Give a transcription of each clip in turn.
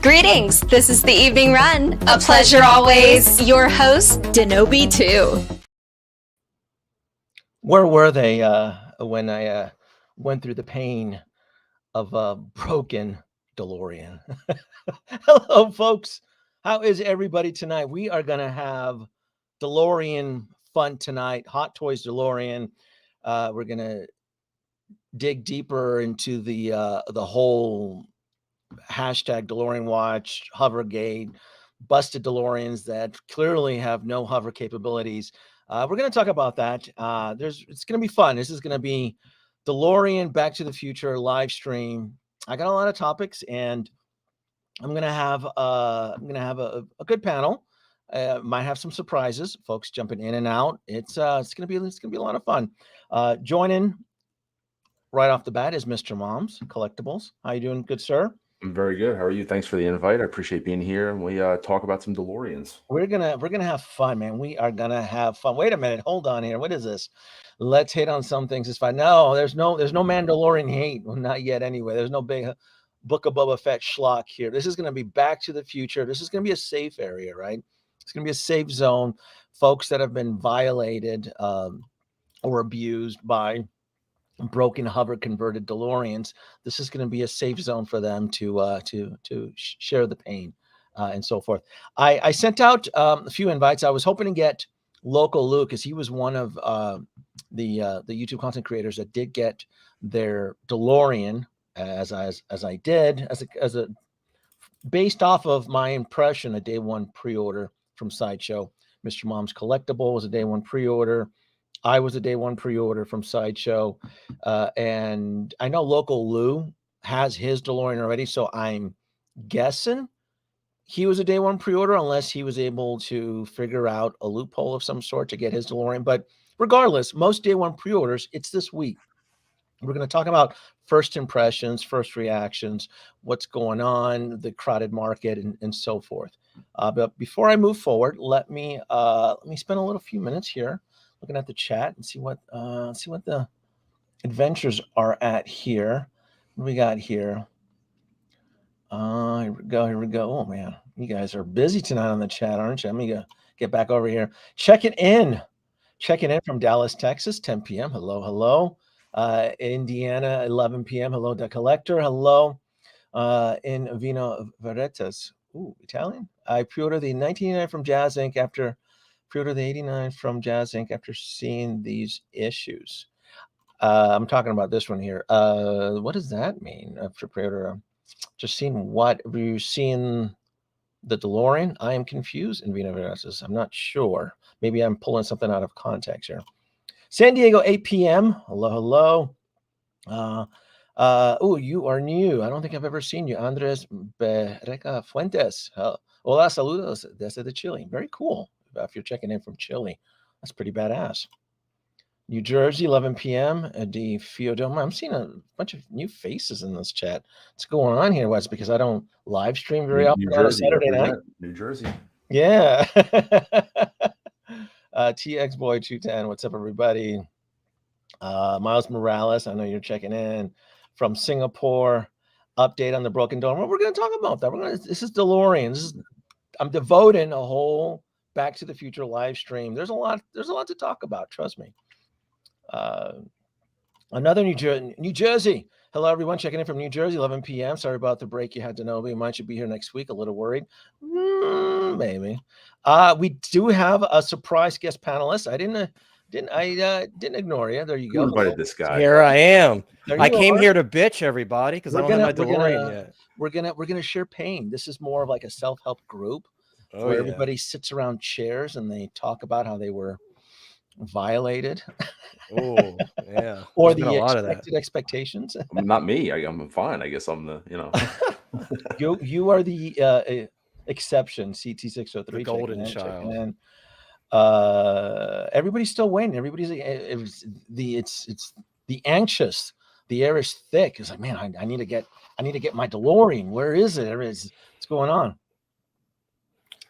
Greetings. This is the Evening Run. A pleasure always. Your host, Denobi 2. Where were they when I went through the pain of a broken DeLorean? Hello, folks. How is everybody tonight? We are going to have DeLorean fun tonight. Hot Toys DeLorean. We're going to dig deeper into the whole hashtag DeLorean Watch, Hovergate, busted DeLoreans that clearly have no hover capabilities. We're going to talk about that. It's going to be fun. This is going to be DeLorean Back to the Future live stream. I got a lot of topics, and I'm going to have a good panel. Might have some surprises, folks jumping in and out. It's going to be a lot of fun. Joining right off the bat is Mr. Moms Collectibles. How you doing, good sir? I'm very good. How are you? Thanks for the invite. I appreciate being here, and we talk about some DeLoreans. We're gonna have fun, man. We are gonna have fun. Wait a minute, hold on here. What is this? Let's hate on some things. It's fine. No, there's no Mandalorian hate. Well, not yet, anyway. There's no big Book of Boba Fett schlock here. This is gonna be Back to the Future. This is gonna be a safe area, right? It's gonna be a safe zone. Folks that have been violated or abused by broken hover converted DeLoreans, this is going to be a safe zone for them to share the pain and so forth. I sent out a few invites. I was hoping to get Local Luke, because he was one of the YouTube content creators that did get their DeLorean as I did as a based off of my impression, a day one pre-order from Sideshow. Mr. Mom's Collectible was a day one pre-order. I was a day one pre-order from Sideshow, and I know Local Lou has his DeLorean already, so I'm guessing he was a day one pre-order unless he was able to figure out a loophole of some sort to get his DeLorean. But regardless, most day one pre-orders, it's this week. We're going to talk about first impressions, first reactions, what's going on, the crowded market, and so forth. But before I move forward, let me spend a little few minutes here looking at the chat and see what the adventures are at here. What do we got here? Here we go. Oh man, you guys are busy tonight on the chat, aren't you? Let me get back over here. Checking in from Dallas, Texas, 10 p.m. Hello. Indiana, 11 p.m. Hello, the collector. Hello. In Vino Veretas. Ooh, Italian. I pre-ordered the 1989 from Jazz Inc. after pre-order the 89 from Jazz Inc. after seeing these issues. I'm talking about this one here. What does that mean? After pre-order, just seeing what? Have you seen the DeLorean? I am confused in Vino Veretas. I'm not sure. Maybe I'm pulling something out of context here. San Diego, 8 p.m. Hello. Oh, you are new. I don't think I've ever seen you. Andres Bereca Fuentes. Hola, saludos desde Chile. Very cool. If you're checking in from Chile, that's pretty badass. New Jersey, 11 p.m. De Fiodoma. I'm seeing a bunch of new faces in this chat. What's going on here, Wes? Because I don't live stream very often on a Saturday night. New Jersey. Yeah. TX Boy 210. What's up, everybody? Miles Morales. I know you're checking in from Singapore. Update on the broken Dome. We're going to talk about that. This is DeLorean. I'm devoting a whole Back to the Future live stream. There's a lot to talk about. Trust me. Another New Jersey. Hello, everyone. Checking in from New Jersey, 11 p.m. Sorry about the break you had to know. We might should be here next week. A little worried. Maybe. We do have a surprise guest panelist. I didn't ignore you. There you go. Who invited this guy? Here I am. I came here to bitch everybody because I don't have my DeLorean yet. We're gonna share pain. This is more of like a self-help group where everybody sits around chairs and they talk about how they were violated. Oh, yeah. Or the expected expectations. Not me. I'm fine. I guess I'm the, you are the exception. CT603, the golden child. And everybody's still waiting. Everybody's it's the anxious. The air is thick. It's like, man, I need to get my DeLorean. Where is it? What's going on?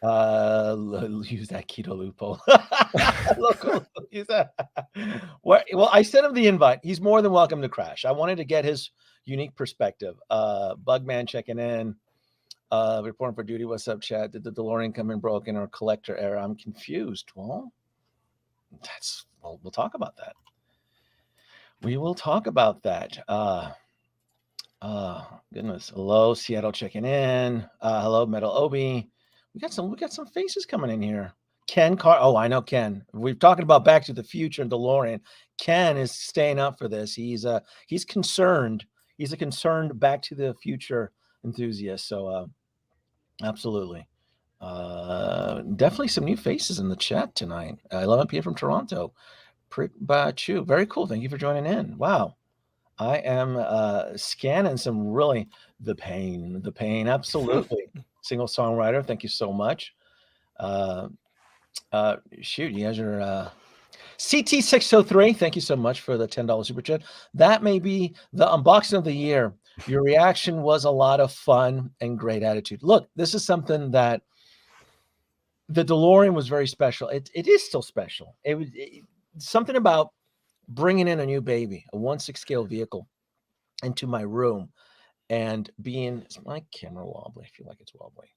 Use that keto loophole. Use that. Well, I sent him the invite. He's more than welcome to crash. I wanted to get his unique perspective. Bugman checking in. Reporting for duty. What's up, chat? Did the DeLorean come in broken or collector error? I'm confused. Well, we'll talk about that. We will talk about that. Goodness. Hello, Seattle checking in. Hello, Metal Obi. We got some faces coming in here. Ken Car. Oh, I know Ken. We're talking about Back to the Future and DeLorean. Ken is staying up for this. He's concerned. He's a concerned Back to the Future enthusiast. So absolutely. Definitely some new faces in the chat tonight. 11 p.m. from Toronto. Chew. Very cool. Thank you for joining in. Wow. I am scanning some really the pain. Absolutely. Single songwriter. Thank you so much. Shoot, you guys are CT603. Thank you so much for the $10 super chat. That may be the unboxing of the year. Your reaction was a lot of fun and great attitude. Look, this is something that the DeLorean was very special. It is still special. It was something about bringing in a new baby, a 1/6 scale vehicle, into my room and being. Is my camera wobbly? I feel like it's wobbly.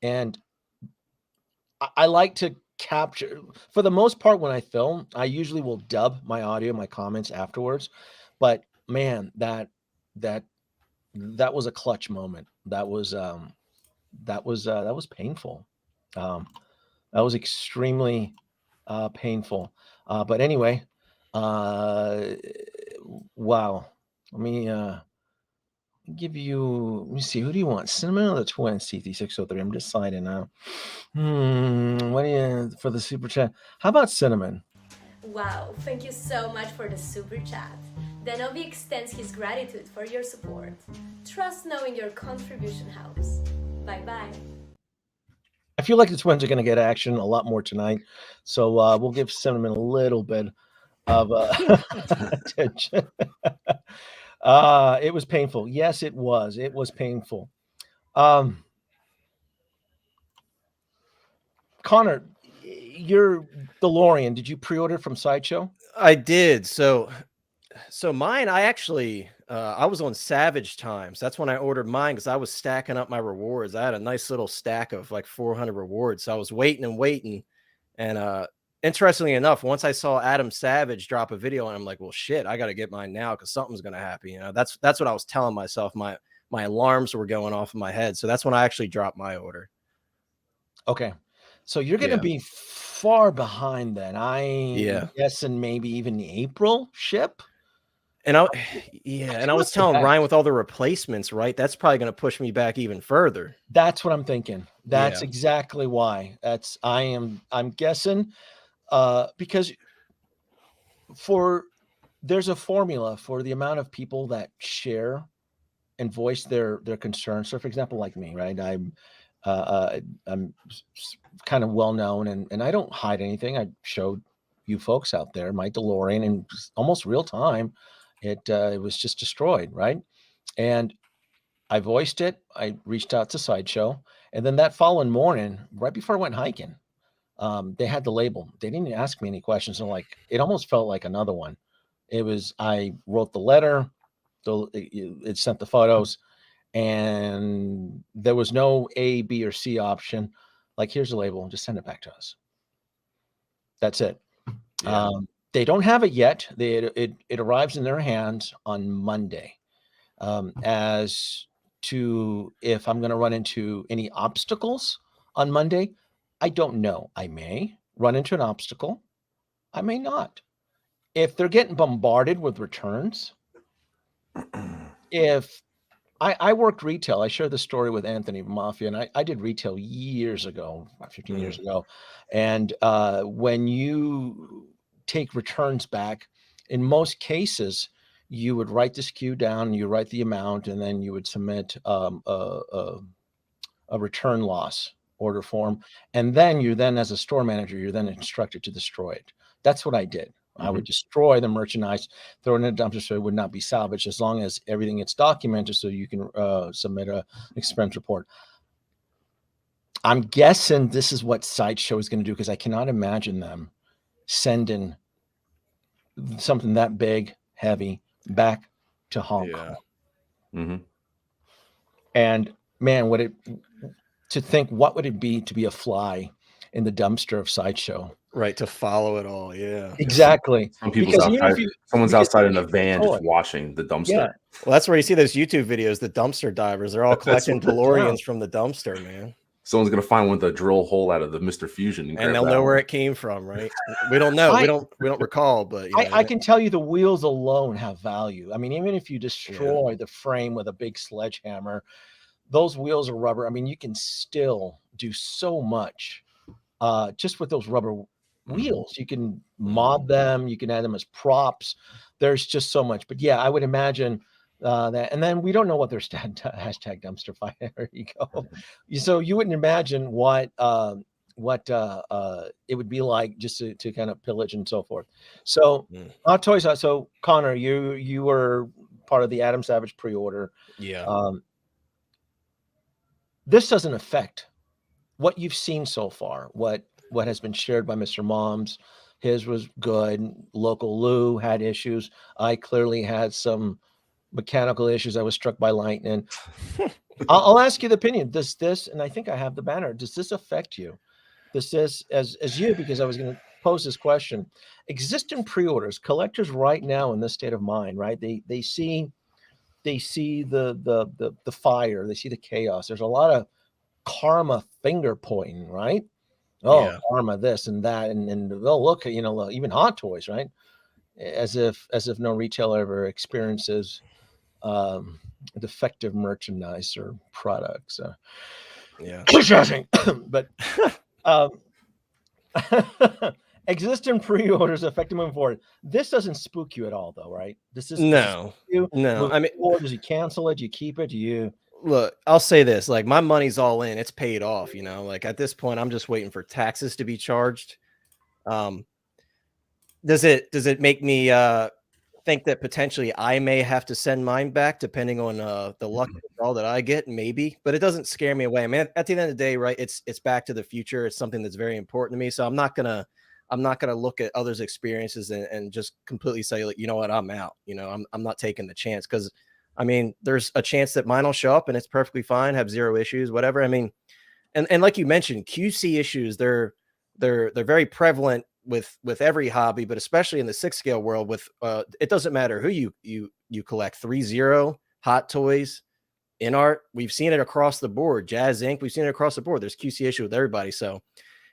And I like to capture, for the most part, when I film, I usually will dub my audio, my comments afterwards. But man, that was a clutch moment. That was painful. That was extremely painful. But anyway, wow. Let me give you. Let me see. Who do you want? Cinnamon or the twin? CT603. I'm deciding now. What do you for the super chat? How about Cinnamon? Wow, thank you so much for the super chat. Denobi extends his gratitude for your support. Trust knowing your contribution helps. Bye-bye. I feel like the twins are going to get action a lot more tonight. So we'll give Cinnamon a little bit of attention. It was painful. Yes, it was. It was painful. Connor, your DeLorean, did you pre-order from Sideshow? I did. So mine, I actually, I was on Savage Times. That's when I ordered mine because I was stacking up my rewards. I had a nice little stack of like 400 rewards. So I was waiting. And interestingly enough, once I saw Adam Savage drop a video, and I'm like, well, shit, I got to get mine now because something's going to happen. You know, that's what I was telling myself. My alarms were going off in my head. So that's when I actually dropped my order. Okay. So you're going to be far behind then. I'm guessing maybe even the April ship. And I was telling Ryan with all the replacements, right? That's probably going to push me back even further. That's what I'm thinking. That's exactly why. I'm guessing because there's a formula for the amount of people that share and voice their concerns. So for example, like me, right? I'm kind of well known and I don't hide anything. I showed you folks out there my DeLorean in almost real time. It was just destroyed, right? And I voiced it. I reached out to Sideshow, and then that following morning, right before I went hiking, they had the label. They didn't ask me any questions. And like, it almost felt like another one. I wrote the letter, it sent the photos, and there was no A, B, or C option. Like, here's the label, just send it back to us. That's it. Yeah. They don't have it yet. It arrives in their hands on Monday. As to if I'm going to run into any obstacles on Monday, I don't know. I may run into an obstacle. I may not. If they're getting bombarded with returns, if I worked retail, I shared the story with Anthony Mafia, and I did retail years ago, about 15 years ago. And when you take returns back, in most cases, you would write the SKU down, you write the amount, and then you would submit a return loss order form. And then as a store manager, you're then instructed to destroy it. That's what I did. I would destroy the merchandise, throw it in a dumpster so it would not be salvaged, as long as everything gets documented so you can submit an expense report. I'm guessing this is what Sideshow is going to do, because I cannot imagine them sending something that big, heavy, back to Hong Kong. And man, to think what would it be to be a fly in the dumpster of Sideshow? Right, to follow it all, yeah. Exactly. Some people's Because even outside. if you Someone's because outside even in a if you van toy, just watching the dumpster. yeah, Well, that's where you see those YouTube videos, the dumpster divers. They're all That's collecting what the- DeLoreans from the dumpster, man. Someone's gonna find one with a drill hole out of the Mr. Fusion and And grab they'll that know where one. it came from, right? We don't know. I We don't recall, but you know, I can tell you the wheels alone have value. I mean, even if you yeah. destroy the frame with a big sledgehammer, those wheels are rubber. I mean, you can still do so much just with those rubber wheels. You can mod them, you can add them as props. There's just so much. But yeah, I would imagine that. And then we don't know what their hashtag dumpster fire. There you go. So you wouldn't imagine what it would be like just to kind of pillage and so forth. So Mm. Hot Toys. So Connor, you were part of the Adam Savage pre-order. Yeah. This doesn't affect what you've seen so far. What has been shared by Mr. Moms. His was good. Local Lou had issues. I clearly had some mechanical issues. I was struck by lightning. I'll ask you the opinion. Does this, and I think I have the banner, does this affect you? This is as you, because I was going to pose this question. Existing pre-orders, collectors right now in this state of mind, right? They see the fire, they see the chaos. There's a lot of karma finger pointing, right? Oh, Yeah. karma, this and that, and they'll look at, even Hot Toys, right? As if no retailer ever experiences defective merchandise or products. Yeah. But existing pre-orders affect moving forward. This doesn't spook you at all, though, right? Does No. you No. I mean, or does he cancel it? Do you keep it? Do you? look, I'll say this, like my money's all in. It's paid off, you know. Like at this point, I'm just waiting for taxes to be charged. Does it make me think that potentially I may have to send mine back depending on the luck of the draw that I get? Maybe, but it doesn't scare me away. I mean, at the end of the day, right? It's Back to the Future. It's something that's very important to me. So I'm not gonna look at others' experiences and just completely say, like, you know what, I'm out. You know, I'm not taking the chance, because I mean, there's a chance that mine will show up and it's perfectly fine, have zero issues, whatever. I mean, and like you mentioned, QC issues, they're very prevalent with every hobby, but especially in the 6 scale world. With it doesn't matter who you collect. 3-0, Hot Toys, in art, we've seen it across the board. Jazz Inc., we've seen it across the board. There's QC issue with everybody. So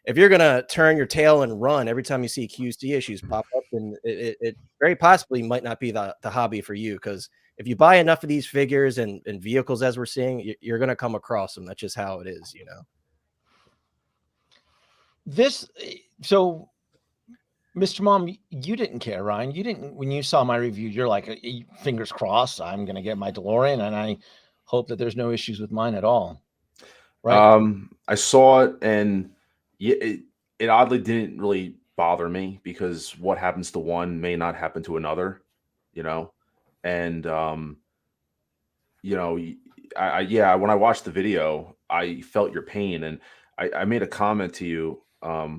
if you're gonna turn your tail and run every time you see QC issues pop up, then it very possibly might not be the hobby for you. Because if you buy enough of these figures and vehicles, as we're seeing, you're gonna come across them. That's just how it is, you know. So Mr. Mom, you didn't care, Ryan. You didn't, when you saw my review, you're like, fingers crossed, I'm going to get my DeLorean, and I hope that there's no issues with mine at all. Right? I saw it, and it oddly didn't really bother me, because what happens to one may not happen to another, you know? And, you know, when I watched the video, I felt your pain, and I made a comment to you,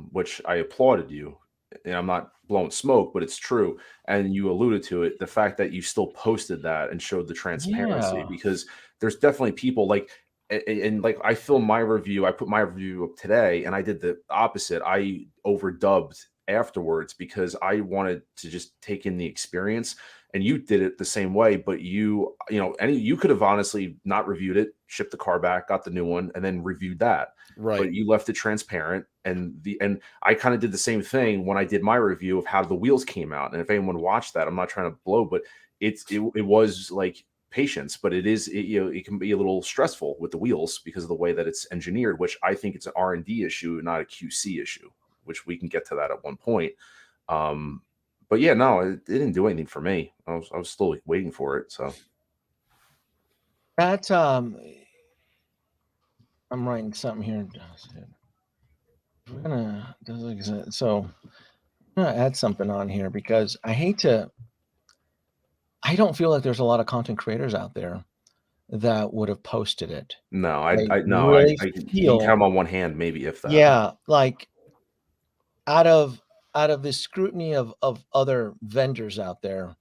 which I applauded you, and I'm not blowing smoke, but it's true. And you alluded to it, the fact that you still posted that and showed the transparency, Yeah. because there's definitely people like, and like I filmed my review, I put my review up today, and I did the opposite. I overdubbed afterwards because I wanted to just take in the experience. And you did it the same way, but you could have honestly not reviewed it, shipped the car back, got the new one, and then reviewed that. Right. But you left it transparent, and I kind of did the same thing when I did my review of how the wheels came out. And if anyone watched that, I'm not trying to blow, but it was like patience, but it can be a little stressful with the wheels because of the way that it's engineered, which I think it's an R&D issue, not a QC issue, which we can get to that at one point. But yeah, no, it didn't do anything for me. I was still waiting for it. So That I'm writing something here. I'm gonna add something on here, because I don't feel like there's a lot of content creators out there that would have posted it. no, I I can count on one hand, maybe, if that. Yeah, like out of the scrutiny of other vendors out there,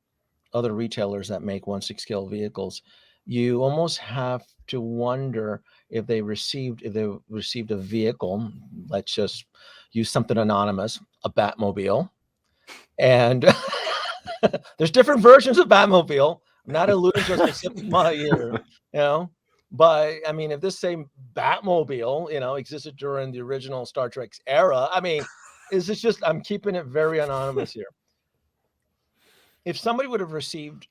other retailers that make 1/6 scale vehicles, you almost have to wonder if they received a vehicle. Let's just use something anonymous, a Batmobile, and there's different versions of Batmobile. I'm not alluding to a specific model here, but I mean, if this same Batmobile, existed during the original Star Trek's era, I mean, is this just? I'm keeping it very anonymous here. If somebody would have received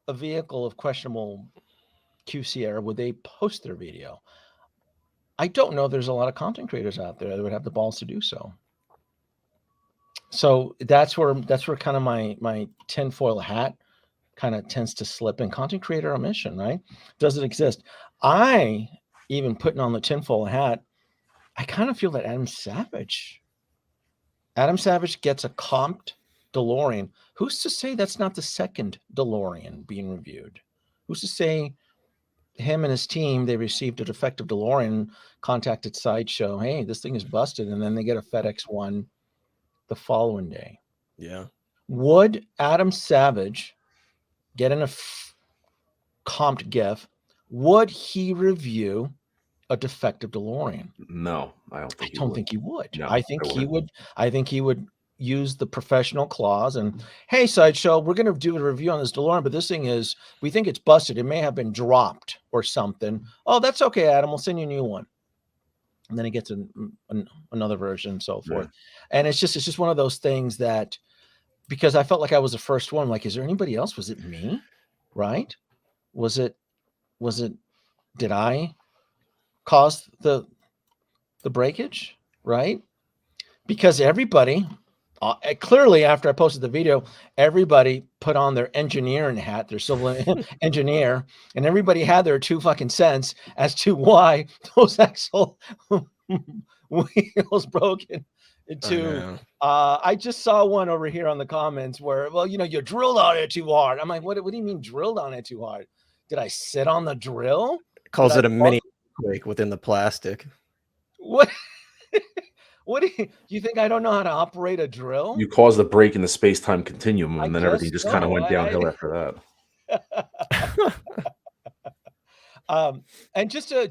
a vehicle of questionable QC error, would they post their video? I don't know. There's a lot of content creators out there that would have the balls to do so. So that's where kind of my tinfoil hat kind of tends to slip in. Content creator omission, right? Does it exist? I even putting on the tinfoil hat, I kind of feel that Adam Savage gets a comped DeLorean. Who's to say that's not the second DeLorean being reviewed? Who's to say him and his team, they received a defective DeLorean, contacted Sideshow, hey, this thing is busted, and then they get a FedEx one the following day. Yeah. Would Adam Savage get in a comped GIF? Would he review a defective DeLorean? No, I don't think he would. No, I think he would. I think he would use the professional clause and, hey, Sideshow, we're going to do a review on this DeLorean, but this thing is, we think it's busted. It may have been dropped or something. Oh, that's okay, Adam. We'll send you a new one. And then he gets another version and so forth. Yeah. And it's just one of those things that, because I felt like I was the first one, like, is there anybody else? Was it me? Right? Was it, did I cause the breakage? Right? Because everybody, clearly after I posted the video, everybody put on their engineering hat, their civil engineer, and everybody had their 2 fucking cents as to why those axle wheels broken into. I just saw one over here on the comments where, well, you drilled on it too hard. I'm like, what do you mean drilled on it too hard? Did I sit on the drill? Calls it a mini quake within the plastic. What? What do you think? I don't know how to operate a drill? You caused the break in the space-time continuum, and then everything just kind of went downhill after that. And just to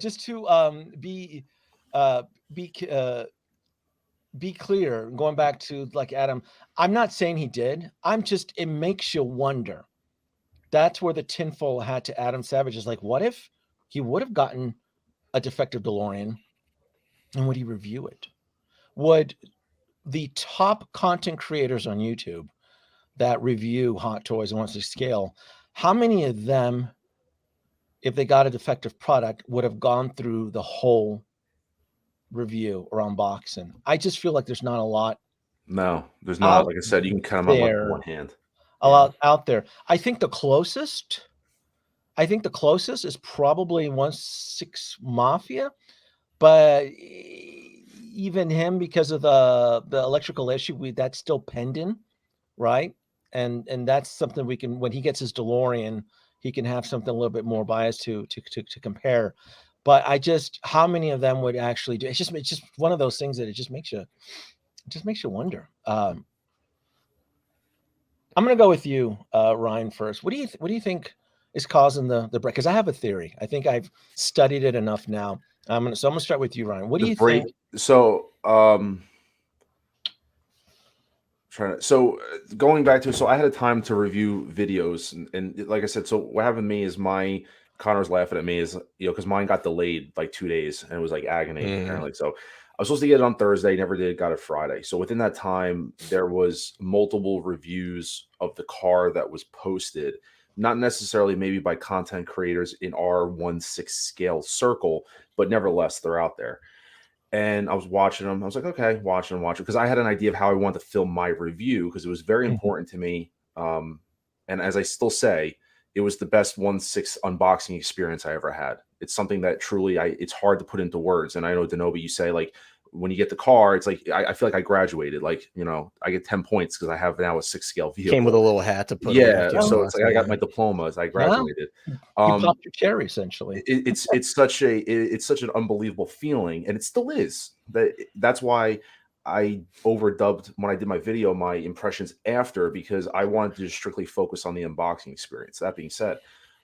be clear, going back to like Adam, I'm not saying he did. It makes you wonder. That's where the tinfoil hat to Adam Savage is like, what if he would have gotten a defective DeLorean, and would he review it? Would the top content creators on YouTube that review hot toys and wants to scale, how many of them, if they got a defective product, would have gone through the whole review or unboxing? I just feel like there's not a lot. No, there's not. Like I said, you can count them on like one hand. A lot out there. I think the closest is probably 1/6 Mafia, but even him, because of the electrical issue, that's still pending, right? And that's something we can, when he gets his DeLorean, he can have something a little bit more biased to compare. But how many of them would actually do? It's just one of those things that it just makes you wonder. I'm gonna go with you, Ryan, first. What do you think is causing the break? Because I have a theory. I think I've studied it enough now. I'm gonna start with you, Ryan. What do you think? So, going back to, I had a time to review videos, and like I said, so what happened to me is Connor's laughing at me is, because mine got delayed like 2 days, and it was like agony apparently. So I was supposed to get it on Thursday, never did, got it Friday. So within that time, there was multiple reviews of the car that was posted, not necessarily maybe by content creators in our 1/6 scale circle, but nevertheless, they're out there. And I was watching them. I was like, okay, watch them, because I had an idea of how I wanted to film my review, because it was very important to me. And as I still say, it was the best 1/6 unboxing experience I ever had. It's something that truly, it's hard to put into words. And I know, Denobi, you say, like, when you get the car, it's like, I feel like I graduated. Like, I get 10 points because I have now a 6 scale vehicle. Came with a little hat to put. So it's like I got my diploma as I graduated. You popped your cherry, essentially. It's such an unbelievable feeling, and it still is. That's why I overdubbed when I did my video, my impressions after, because I wanted to just strictly focus on the unboxing experience. That being said,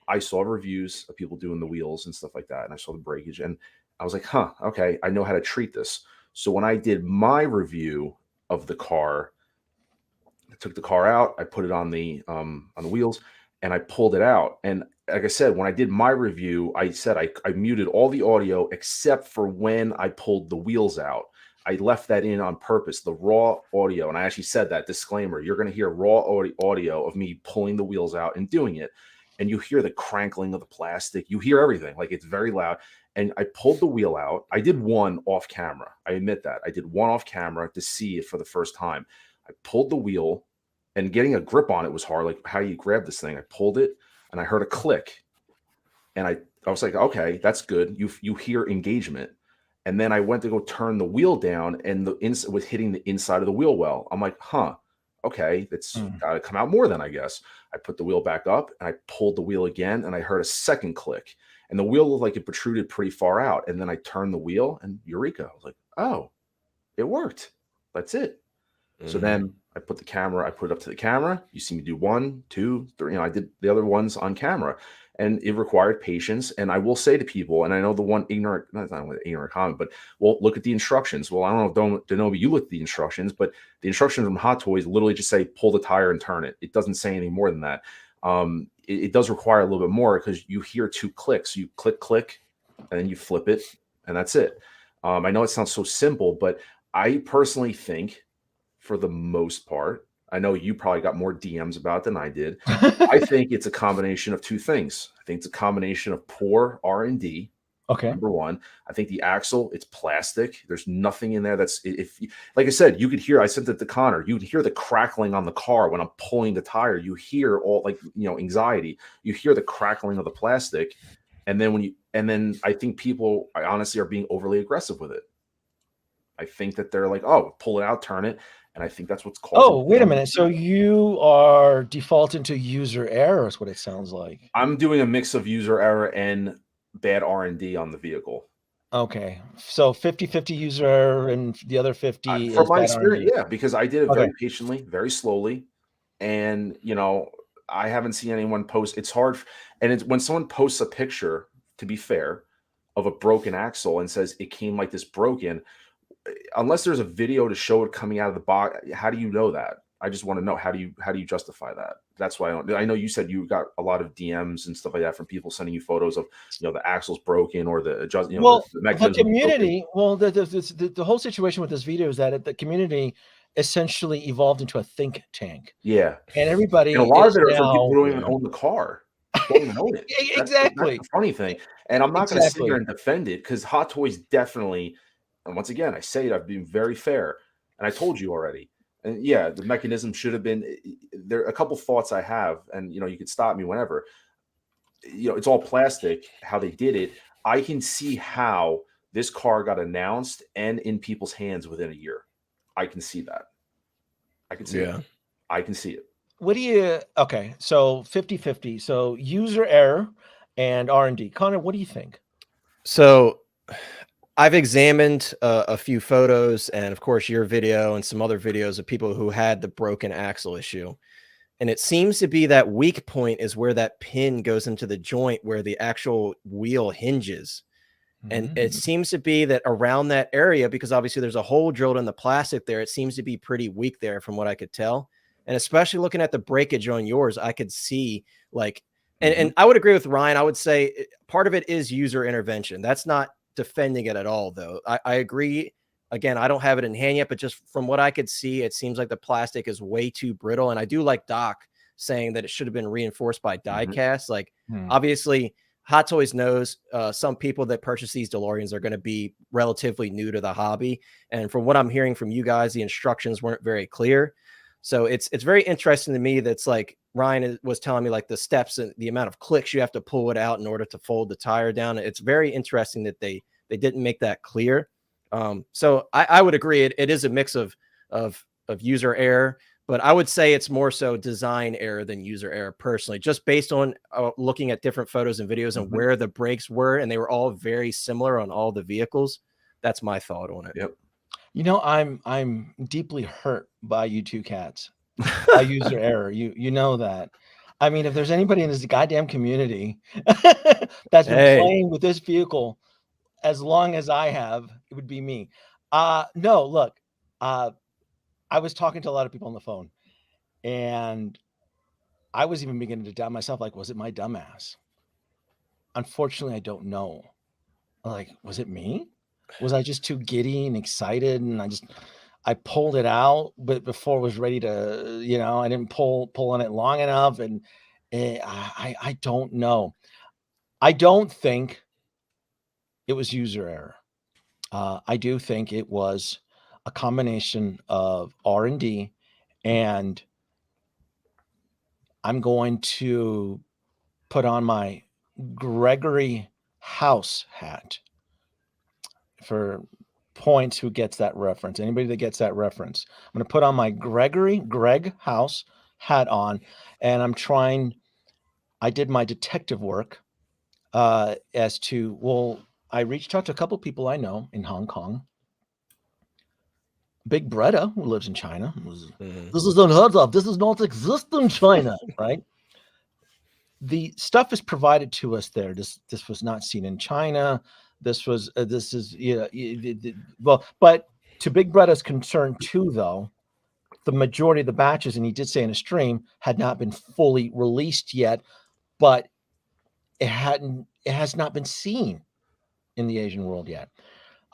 I saw reviews of people doing the wheels and stuff like that, and I saw the breakage, and I was like, huh, okay, I know how to treat this. So when I did my review of the car, I took the car out, I put it on the wheels, and I pulled it out. And like I said, when I did my review, I said I muted all the audio except for when I pulled the wheels out. I left that in on purpose, the raw audio. And I actually said that disclaimer, you're going to hear raw audio of me pulling the wheels out and doing it. And you hear the crankling of the plastic. You hear everything. Like, it's very loud. And I pulled the wheel out. I did one off camera. I admit that. I did one off camera to see it for the first time. I pulled the wheel, and getting a grip on it was hard. Like, how do you grab this thing? I pulled it and I heard a click. And I was like, okay, that's good. You hear engagement. And then I went to go turn the wheel down, and the was hitting the inside of the wheel well. I'm like, huh, okay, it's got to come out more then, I guess. I put the wheel back up and I pulled the wheel again, and I heard a second click. And the wheel looked like it protruded pretty far out. And then I turned the wheel, and eureka. I was like, oh, it worked. That's it. So then I put it up to the camera. You see me do 1, 2, 3. I did the other ones on camera, and it required patience. And I will say to people, and I know the one ignorant comment, but well, look at the instructions. Well, I don't know, Denobi, you look at the instructions, but the instructions from Hot Toys literally just say pull the tire and turn it. It doesn't say any more than that. It does require a little bit more, because you hear 2 clicks. You click, and then you flip it, and that's it. I know it sounds so simple, but I personally think, for the most part, I know you probably got more DMs about it than I did. I think it's a combination of 2 things. I think it's a combination of poor R&D. Okay. Number one, I think the axle, it's plastic. There's nothing in there that's, like I said, you could hear, I sent it to Connor, you could hear the crackling on the car when I'm pulling the tire. You hear all, like, anxiety. You hear the crackling of the plastic. And then I think people, I honestly, are being overly aggressive with it. I think that they're like, oh, pull it out, turn it. And I think that's what's called. Oh, wait a minute. So you are defaulting to user error is what it sounds like. I'm doing a mix of user error and bad R&D on the vehicle. Okay. So 50-50 user error, and the other 50 from is my bad experience, R&D. yeah, because I did it very patiently, very slowly. And, I haven't seen anyone post. It's hard. And it's when someone posts a picture, to be fair, of a broken axle and says it came like this broken, unless there's a video to show it coming out of the box, how do you know that? I just want to know, how do you justify that? That's why I know you said you got a lot of DMs and stuff like that from people sending you photos of, the axle's broken or the adjust. The community. Well, the whole situation with this video is that the community essentially evolved into a think tank. Yeah, and everybody. And a lot of it are from people who don't even own the car. Don't even own it. Exactly. That's the funny thing. And I'm not going to sit here and defend it, because Hot Toys definitely. And once again, I say it, I've been very fair. And I told you already. And yeah, the mechanism should have been there. A couple thoughts I have, and you could stop me whenever. It's all plastic, how they did it. I can see how this car got announced and in people's hands within a year. I can see that. I can see it. I can see it. What do you, okay, so 50-50. So user error and R&D. Connor, what do you think? So I've examined a few photos and, of course, your video and some other videos of people who had the broken axle issue. And it seems to be that weak point is where that pin goes into the joint where the actual wheel hinges. And it seems to be that around that area, because obviously there's a hole drilled in the plastic there, it seems to be pretty weak there from what I could tell. And especially looking at the breakage on yours, I could see like, and I would agree with Ryan. I would say part of it is user intervention. That's not defending it at all, though. I agree. Again, I don't have it in hand yet, but just from what I could see, it seems like the plastic is way too brittle. And I do like Doc saying that it should have been reinforced by Diecast. Like, obviously, Hot Toys knows some people that purchase these DeLoreans are going to be relatively new to the hobby. And from what I'm hearing from you guys, the instructions weren't very clear. So it's very interesting to me. That's like Ryan was telling me, like the steps and the amount of clicks you have to pull it out in order to fold the tire down. It's very interesting that they didn't make that clear. So I would agree. It is a mix of user error, but I would say it's more so design error than user error personally, just based on looking at different photos and videos and where the brakes were. And they were all very similar on all the vehicles. That's my thought on it. Yep. I'm deeply hurt by you two cats. By user error. You know that. I mean, if there's anybody in this goddamn community that's been Hey, playing with this vehicle as long as I have, it would be me. No, look, I was talking to a lot of people on the phone, and I was even beginning to doubt myself. Like, was it my dumbass? Unfortunately, I don't know. Like, was it me? Was I just too giddy and excited, and I pulled it out, but before it was ready to, I didn't pull on it long enough, and I don't know. I don't think it was user error. I do think it was a combination of R&D, and I'm going to put on my Gregory House hat for points who gets that reference. Anybody that gets that reference. I'm going to put on my Greg House hat on, and I did my detective work as to, well, I reached out to a couple people I know in Hong Kong. Big Bretta, who lives in China. This is unheard of. This does not exist in China, right? The stuff is provided to us there. This was not seen in China. This is well, but to Big Bretta's concern too, though, the majority of the batches, and he did say in a stream, had not been fully released yet, but it has not been seen in the Asian world yet.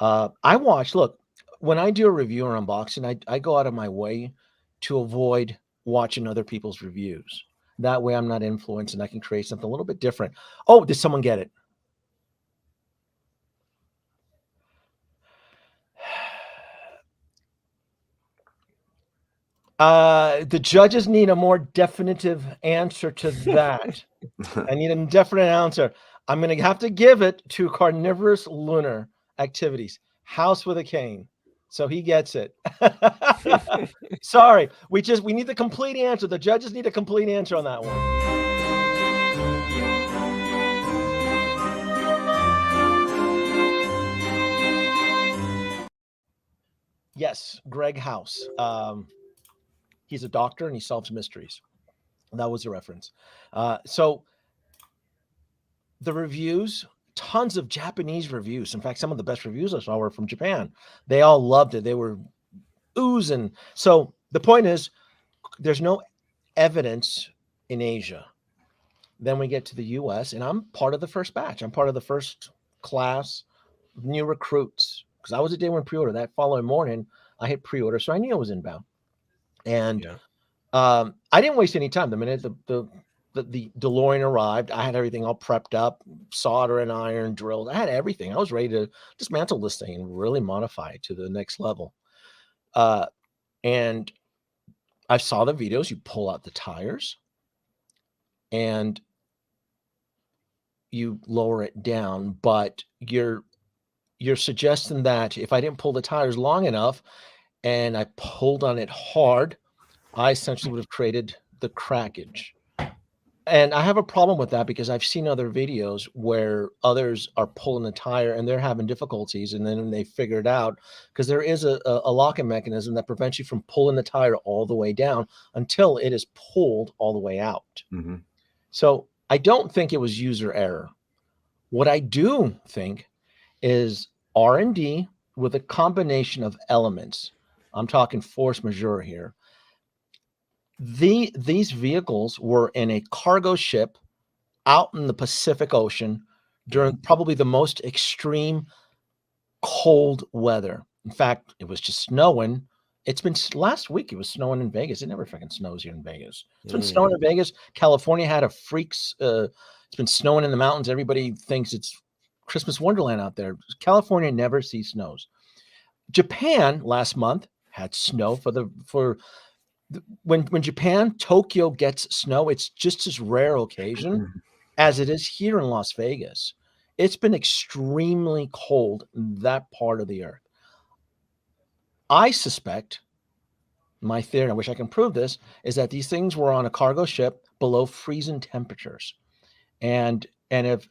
Look, when I do a review or unboxing, I go out of my way to avoid watching other people's reviews. That way I'm not influenced and I can create something a little bit different. Oh, did someone get it? The judges need a more definitive answer to that. I need a definite answer. I'm going to have to give it to Carnivorous Lunar Activities, House with a Cane. So he gets it. Sorry, we need the complete answer. The judges need a complete answer on that one. Yes, Greg House. He's a doctor and he solves mysteries. That was a reference. So the reviews, tons of Japanese reviews. In fact, some of the best reviews I saw were from Japan. They all loved it. They were oozing. So the point is, there's no evidence in Asia. Then we get to the US, and I'm part of the first batch. I'm part of the first class of new recruits, because I was a day one pre-order. That following morning, I hit pre-order, so I knew it was inbound. And I didn't waste any time. The minute the DeLorean arrived, I had everything all prepped up, solder and iron drilled. I had everything. I was ready to dismantle this thing and really modify it to the next level. And I saw the videos. You pull out the tires and you lower it down, but you're suggesting that if I didn't pull the tires long enough and I pulled on it hard, I essentially would have created the crackage. And I have a problem with that because I've seen other videos where others are pulling the tire and they're having difficulties, and then they figure it out because there is a locking mechanism that prevents you from pulling the tire all the way down until it is pulled all the way out. Mm-hmm. So I don't think it was user error. What I do think is R&D with a combination of elements. I'm talking force majeure here. These vehicles were in a cargo ship out in the Pacific Ocean during probably the most extreme cold weather. In fact, it was just snowing. It's been last week. It was snowing in Vegas. It never freaking snows here in Vegas. It's been snowing in Vegas. California had a freaks. It's been snowing in the mountains. Everybody thinks it's Christmas Wonderland out there. California never sees snows. Japan last month had snow when Japan, Tokyo gets snow, it's just as rare occasion as it is here in Las Vegas. It's been extremely cold in that part of the earth. I suspect, my theory, and I wish I can prove this, is that these things were on a cargo ship below freezing temperatures. And if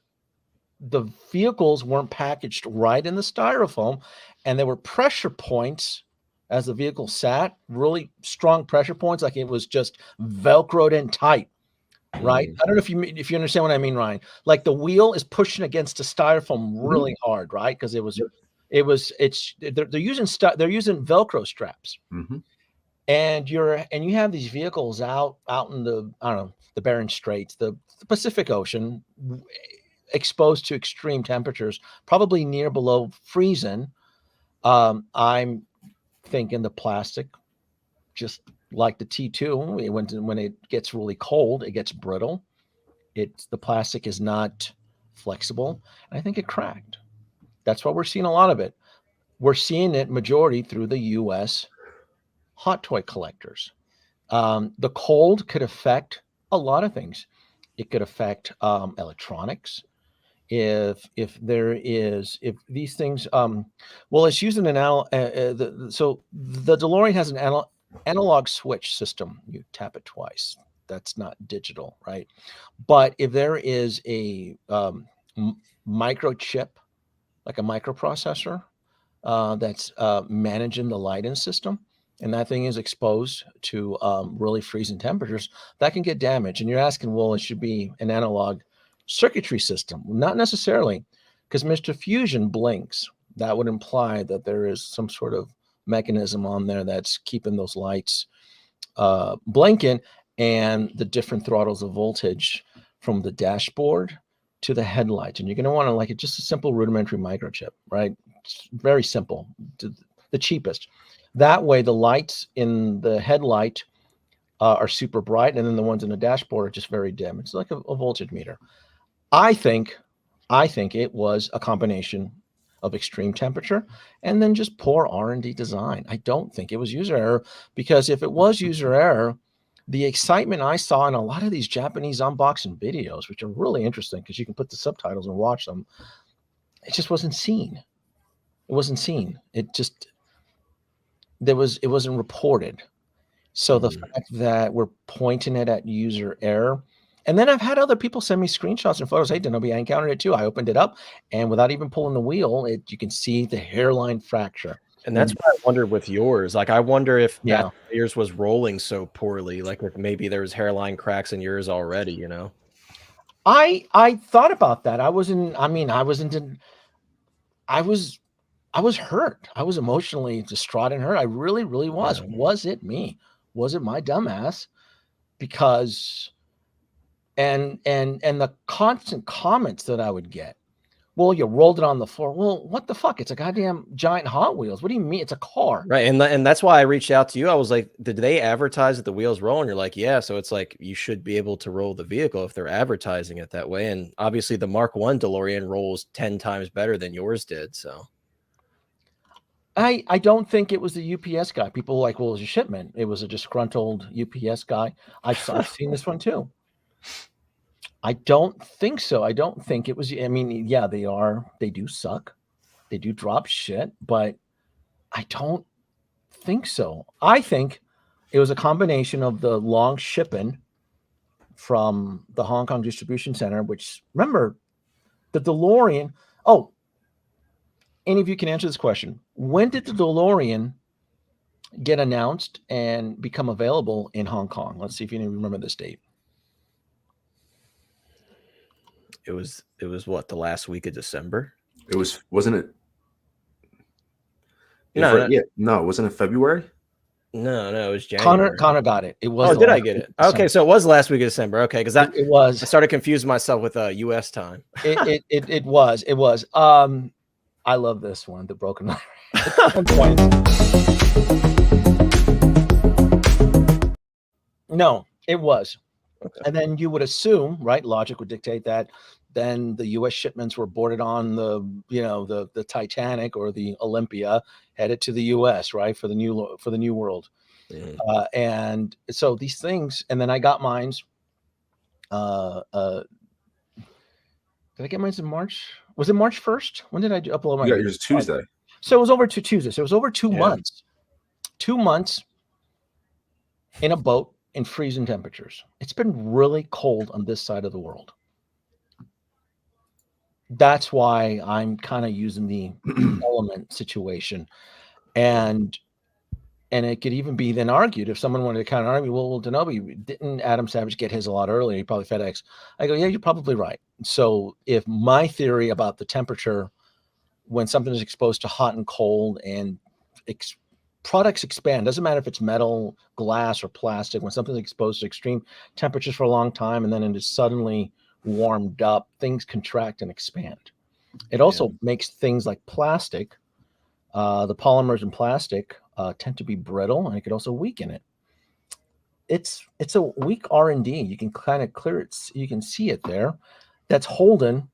the vehicles weren't packaged right in the styrofoam and there were pressure points as the vehicle sat, really strong pressure points, like it was just Velcroed in tight, right? I don't know if you understand what I mean, Ryan. Like the wheel is pushing against the styrofoam really hard, right? Because they're using Velcro straps. And you have these vehicles out in the, I don't know, the Bering Straits, the Pacific Ocean, exposed to extreme temperatures, probably near below freezing. I'm thinking the plastic, just like the T2, when it gets really cold, it gets brittle. The plastic is not flexible. And I think it cracked. That's why we're seeing a lot of it. We're seeing it majority through the U.S. hot toy collectors. The cold could affect a lot of things. It could affect electronics. If these things, it's using so the DeLorean has an analog switch system. You tap it twice. That's not digital, right? But if there is a microchip, like a microprocessor, that's managing the lighting system, and that thing is exposed to really freezing temperatures, that can get damaged. And you're asking, well, it should be an analog circuitry system. Not necessarily, because Mr. Fusion blinks. That would imply that there is some sort of mechanism on there that's keeping those lights blinking, and the different throttles of voltage from the dashboard to the headlights. And you're going to want to like it, just a simple rudimentary microchip, right? It's very simple, the cheapest. That way, the lights in the headlight are super bright, and then the ones in the dashboard are just very dim. It's like a voltage meter. I think it was a combination of extreme temperature and then just poor R&D design. I don't think it was user error, because if it was user error, the excitement I saw in a lot of these Japanese unboxing videos, which are really interesting because you can put the subtitles and watch them, it just wasn't seen. It wasn't seen. It wasn't reported. So the fact that we're pointing it at user error, and then I've had other people send me screenshots and photos. Hey, Denobi, I encountered it too. I opened it up, and without even pulling the wheel, you can see the hairline fracture. And that's what I wondered with yours. Like, I wonder if yours was rolling so poorly. Like, if maybe there was hairline cracks in yours already. You know, I thought about that. I was hurt. I was emotionally distraught and hurt. I really, really was. Yeah. Was it me? Was it my dumbass? Because and the constant comments that I would get. Well, you rolled it on the floor. Well, what the fuck? It's a goddamn giant Hot Wheels. What do you mean? It's a car. Right. And that's why I reached out to you. I was like, did they advertise that the wheels roll? And you're like, yeah. So it's like, you should be able to roll the vehicle if they're advertising it that way. And obviously the Mark I DeLorean rolls 10 times better than yours did. So I don't think it was the UPS guy. People were like, well, it was a shipment. It was a disgruntled UPS guy. I've seen this one too. I don't think so. I don't think it was. I mean, yeah, they do suck. They do drop shit, but I don't think so. I think it was a combination of the long shipping from the Hong Kong distribution center, which, remember, the DeLorean. Oh, any of you can answer this question. When did the DeLorean get announced and become available in Hong Kong? Let's see if you remember this date. It was what, the last week of December? Wasn't it? No, wasn't it February? No, it was January. Connor got it. It was. Oh, did I get it? Okay, so it was last week of December. Okay, because it was. I started confusing myself with U.S. time. It was. I love this one, the broken line. No, it was. Okay. And then you would assume, right? Logic would dictate that then the U.S. shipments were boarded on the Titanic or the Olympia, headed to the U.S. right for the new world. Mm. And so these things, and then I got mines. Did I get mine in March? Was it March 1st? When did I upload my? Yeah, it was Tuesday. So it was over 2 Tuesdays. So it was over 2 months. 2 months in a boat in freezing temperatures. It's been really cold on this side of the world. that's why I'm kind of using the element situation. And it could even be then argued if someone wanted to kind of argue, well, Denobi, didn't Adam Savage get his a lot earlier? He probably FedEx. I go, yeah, you're probably right. So if my theory about the temperature when something is exposed to hot and cold and products expand, doesn't matter if it's metal, glass, or plastic, when something's exposed to extreme temperatures for a long time and then it is suddenly warmed up, things contract and expand. It also makes things like plastic, the polymers in plastic tend to be brittle, and it could also weaken it. It's a weak R&D. You can kind of clear it. You can see it there. That's holding.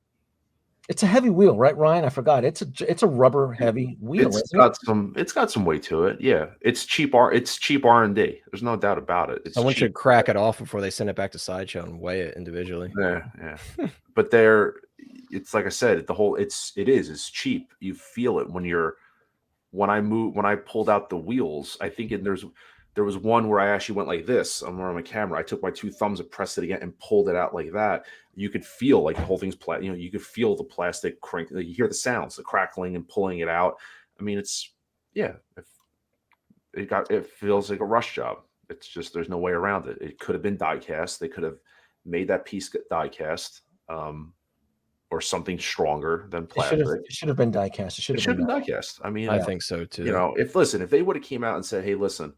It's a heavy wheel, right, Ryan? I forgot. It's a rubber heavy wheel. It's got some weight to it. Yeah, it's cheap R&D. There's no doubt about it. Someone should crack it off before they send it back to Sideshow and weigh it individually. Yeah. But it's like I said, it's cheap. You feel it when I pulled out the wheels. I think there was one where I actually went like this. I'm on my camera. I took my two thumbs and pressed it again and pulled it out like that. You could feel like the whole thing's you could feel the plastic crank. You hear the sounds, the crackling and pulling it out. I mean, it feels like a rush job. It's just, there's no way around it. It could have been die cast. They could have made that piece die cast, or something stronger than plastic. It should have been die cast. It should have been die cast. I mean, I think so too. If they would have came out and said, hey, listen,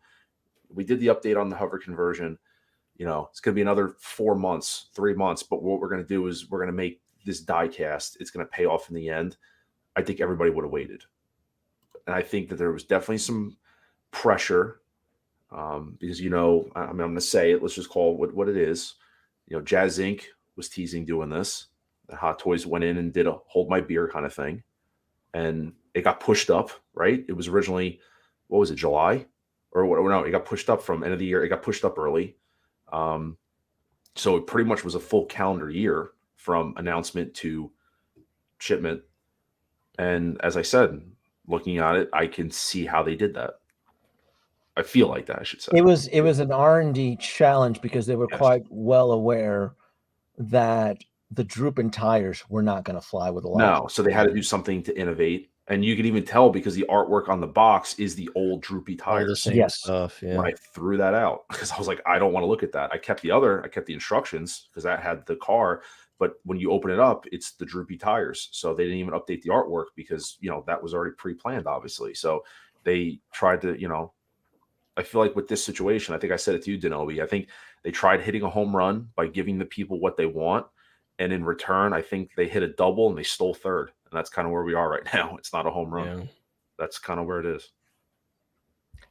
we did the update on the hover conversion. It's going to be another 4 months, 3 months. But what we're going to do is we're going to make this die cast. It's going to pay off in the end. I think everybody would have waited. And I think that there was definitely some pressure because, I'm going to say it. Let's just call it what it is. Jazz Inc. was teasing doing this. The Hot Toys went in and did a hold my beer kind of thing. And it got pushed up, right? It was originally, what was it, July? Or no, it got pushed up from end of the year. It got pushed up early. So it pretty much was a full calendar year from announcement to shipment. And as I said, looking at it, I can see how they did that. I feel like that, I should say. It was an R&D challenge because they were quite well aware that the drooping tires were not going to fly with a lot. No, so they had to do something to innovate. And you could even tell because the artwork on the box is the old droopy tires. Stuff. Yeah. When I threw that out because I was like, I don't want to look at that. I kept the instructions because that had the car. But when you open it up, it's the droopy tires. So they didn't even update the artwork because, that was already pre-planned, obviously. So they tried to, I feel like with this situation, I think I said it to you, Denobi. I think they tried hitting a home run by giving the people what they want. And in return, I think they hit a double and they stole third. And that's kind of where we are right now. It's not a home run. Yeah. That's kind of where it is.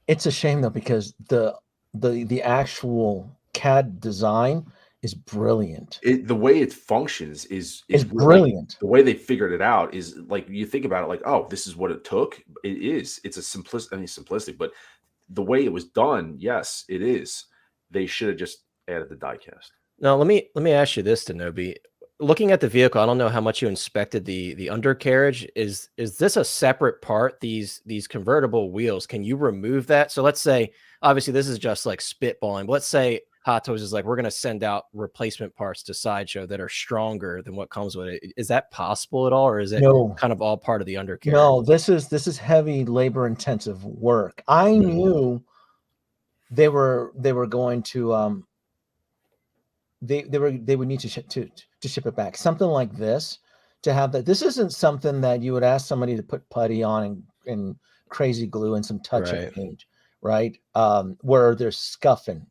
It's a shame though, because the actual CAD design is brilliant. The way it functions is brilliant. The way they figured it out is like, you think about it like, oh, this is what it took. It is. It's simplistic, but the way it was done, yes, it is. They should have just added the die cast. Now, let me ask you this, Denobi. Looking at the vehicle, I don't know how much you inspected the undercarriage. Is this a separate part? These convertible wheels, can you remove that? So let's say, obviously this is just like spitballing, but let's say Hot Toys is like, we're going to send out replacement parts to Sideshow that are stronger than what comes with it. Is that possible at all, or is it kind of all part of the undercarriage? No, this is heavy labor intensive work. I knew they were going to they would need to ship it back. Something like this, to have that. This isn't something that you would ask somebody to put putty on and crazy glue and some touch-up paint, right? Where there's scuffing.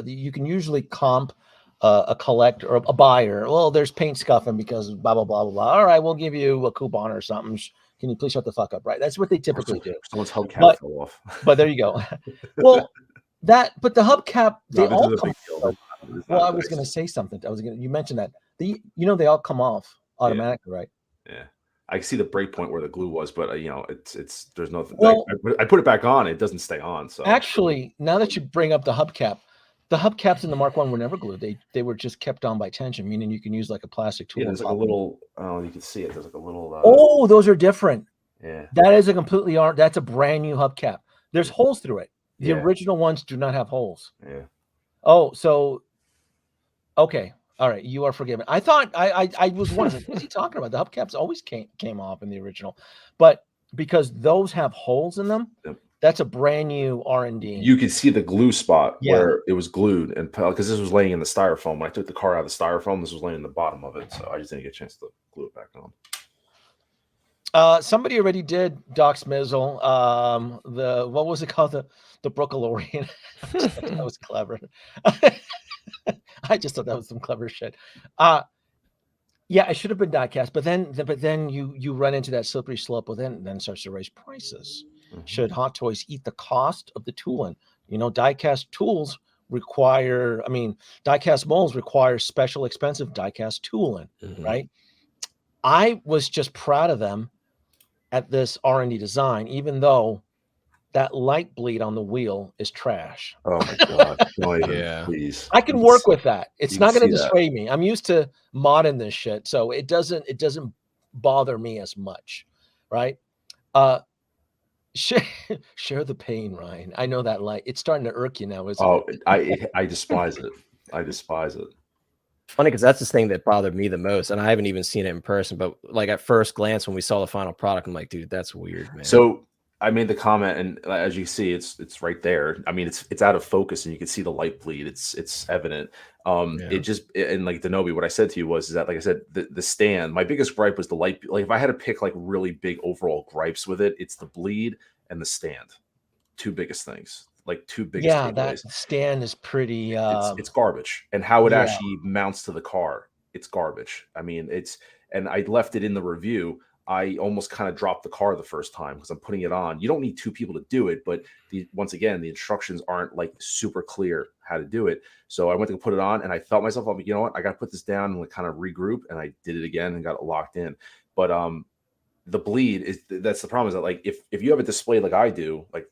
You can usually comp a collector or a buyer. Well, there's paint scuffing because blah, blah, blah, blah, blah. All right, we'll give you a coupon or something. Can you please shut the fuck up, right? That's what they typically do. Someone's hubcap fell off. But there you go. Well, but the hubcap, they all come off. Well, I was going to say something. You mentioned that they all come off automatically, right? Yeah, I see the break point where the glue was, but it's there's nothing. Well, I put it back on, it doesn't stay on. So actually, now that you bring up the hubcaps in the Mark I were never glued. They were just kept on by tension, meaning you can use like a plastic tool. Yeah, there's like a little. Oh, you can see it. There's like a little. Oh, those are different. Yeah, that is that's a brand new hubcap. There's holes through it. The original ones do not have holes. Yeah. Oh, so okay, All right, you are forgiven. I thought I was wondering, what's he talking about? The hubcaps always came off in the original, but because those have holes in them, Yep. that's a brand new R&D. You could see the glue spot Yeah. where it was glued, and because this was laying in the styrofoam. When I took the car out of the styrofoam, this was laying in the bottom of it, so I just didn't get a chance to glue it back on. Somebody already did Doc Smizzle. What was it called? The Brookalorean. That was clever. I just thought that was some clever shit. Yeah, it should have been diecast, but then you run into that slippery slope. Well, then it starts to raise prices. Mhm. Should Hot Toys eat the cost of the tooling? Diecast tools require. I mean, diecast molds require special, expensive diecast tooling, right? I was just proud of them at this R&D design, even though that light bleed on the wheel is trash. Oh my god! No, Yeah. please. I can work with that. It's you not can going to see that. dissuade me. I'm used to modding this shit, so it doesn't bother me as much, right? Share the pain, Ryan. I know that light. It's starting to irk you now, isn't it? I despise it. I despise it. Funny because that's the thing that bothered me the most, and I haven't even seen it in person. But like at first glance, when we saw the final product, I'm like, dude, that's weird, man. So I made the comment, and as you see, it's right there. I mean, it's out of focus, and you can see the light bleed. It's evident. It just, and like Denobi, what I said to you was that, like I said, the stand. My biggest gripe was the light. Like if I had to pick like really big overall gripes with it, it's the bleed and the stand. Two biggest things. Like two biggest. Yeah, takeaways. that stand is pretty. It's garbage, and how it actually mounts to the car, it's garbage. I mean, and I left it in the review. I almost kind of dropped the car the first time because I'm putting it on. You don't need two people to do it, but once again, the instructions aren't like super clear how to do it. So I went to put it on, and I felt myself, you know what, I got to put this down and like kind of regroup, and I did it again and got it locked in. But the bleed that's the problem, is that like if you have it displayed like I do, like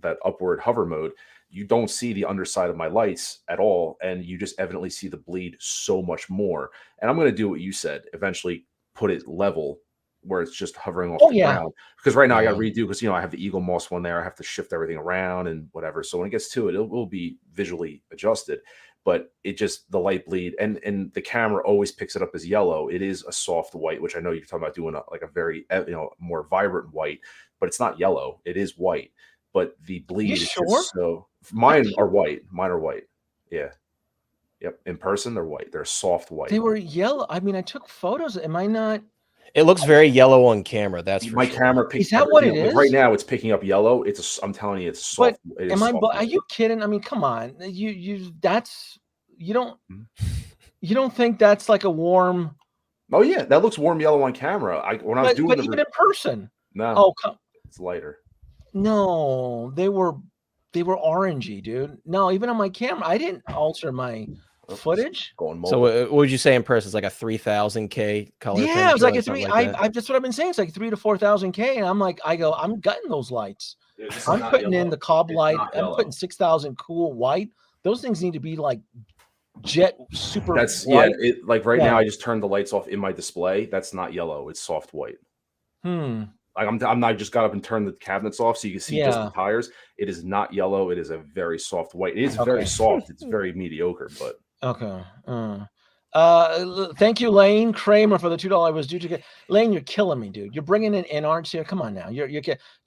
that upward hover mode, you don't see the underside of my lights at all, and you just evidently see the bleed so much more. And I'm going to do what you said, eventually put it level where it's just hovering off the ground, because right now I got to redo, because I have the Eagle Moss one there. I have to shift everything around and whatever. So when it gets to it, it will be visually adjusted, but it just, the light bleed, and the camera always picks it up as yellow. It is a soft white, which I know you're talking about doing like a very more vibrant white, but it's not yellow. It is white, but the bleed is just so. Mine are white. Yeah. Yep. In person, they're white. They're soft white. They were yellow. I mean, I took photos. Am I not? It looks very yellow on camera. That's for my sure. camera picks. Is that what it is? Right now, it's picking up yellow. I'm telling you, it's soft. But are you kidding? I mean, come on. You don't think that's like a warm? Oh yeah, that looks warm yellow on camera. But even in person. No. Oh, it's lighter. No, they were orangey, dude. No, even on my camera, I didn't alter my footage. So what would you say in person? It's like a 3000K color. Yeah, it was like a 3. That's what I've been saying. It's like 3,000 to 4,000K, and I'm like, I'm gutting those lights. Dude, I'm putting in the cob light. I'm putting 6,000 cool white. Those things need to be like jet super. That's white. Like right now, I just turned the lights off in my display. That's not yellow. It's soft white. Like I just got up and turned the cabinets off so you can see just the tires. It is not yellow. It is a very soft white. It is very soft. It's very mediocre, but. Okay. Thank you, Lane Kramer, for the $2 I was due to get. Lane, you're killing me, dude. You're bringing in arts here. Come on now. You're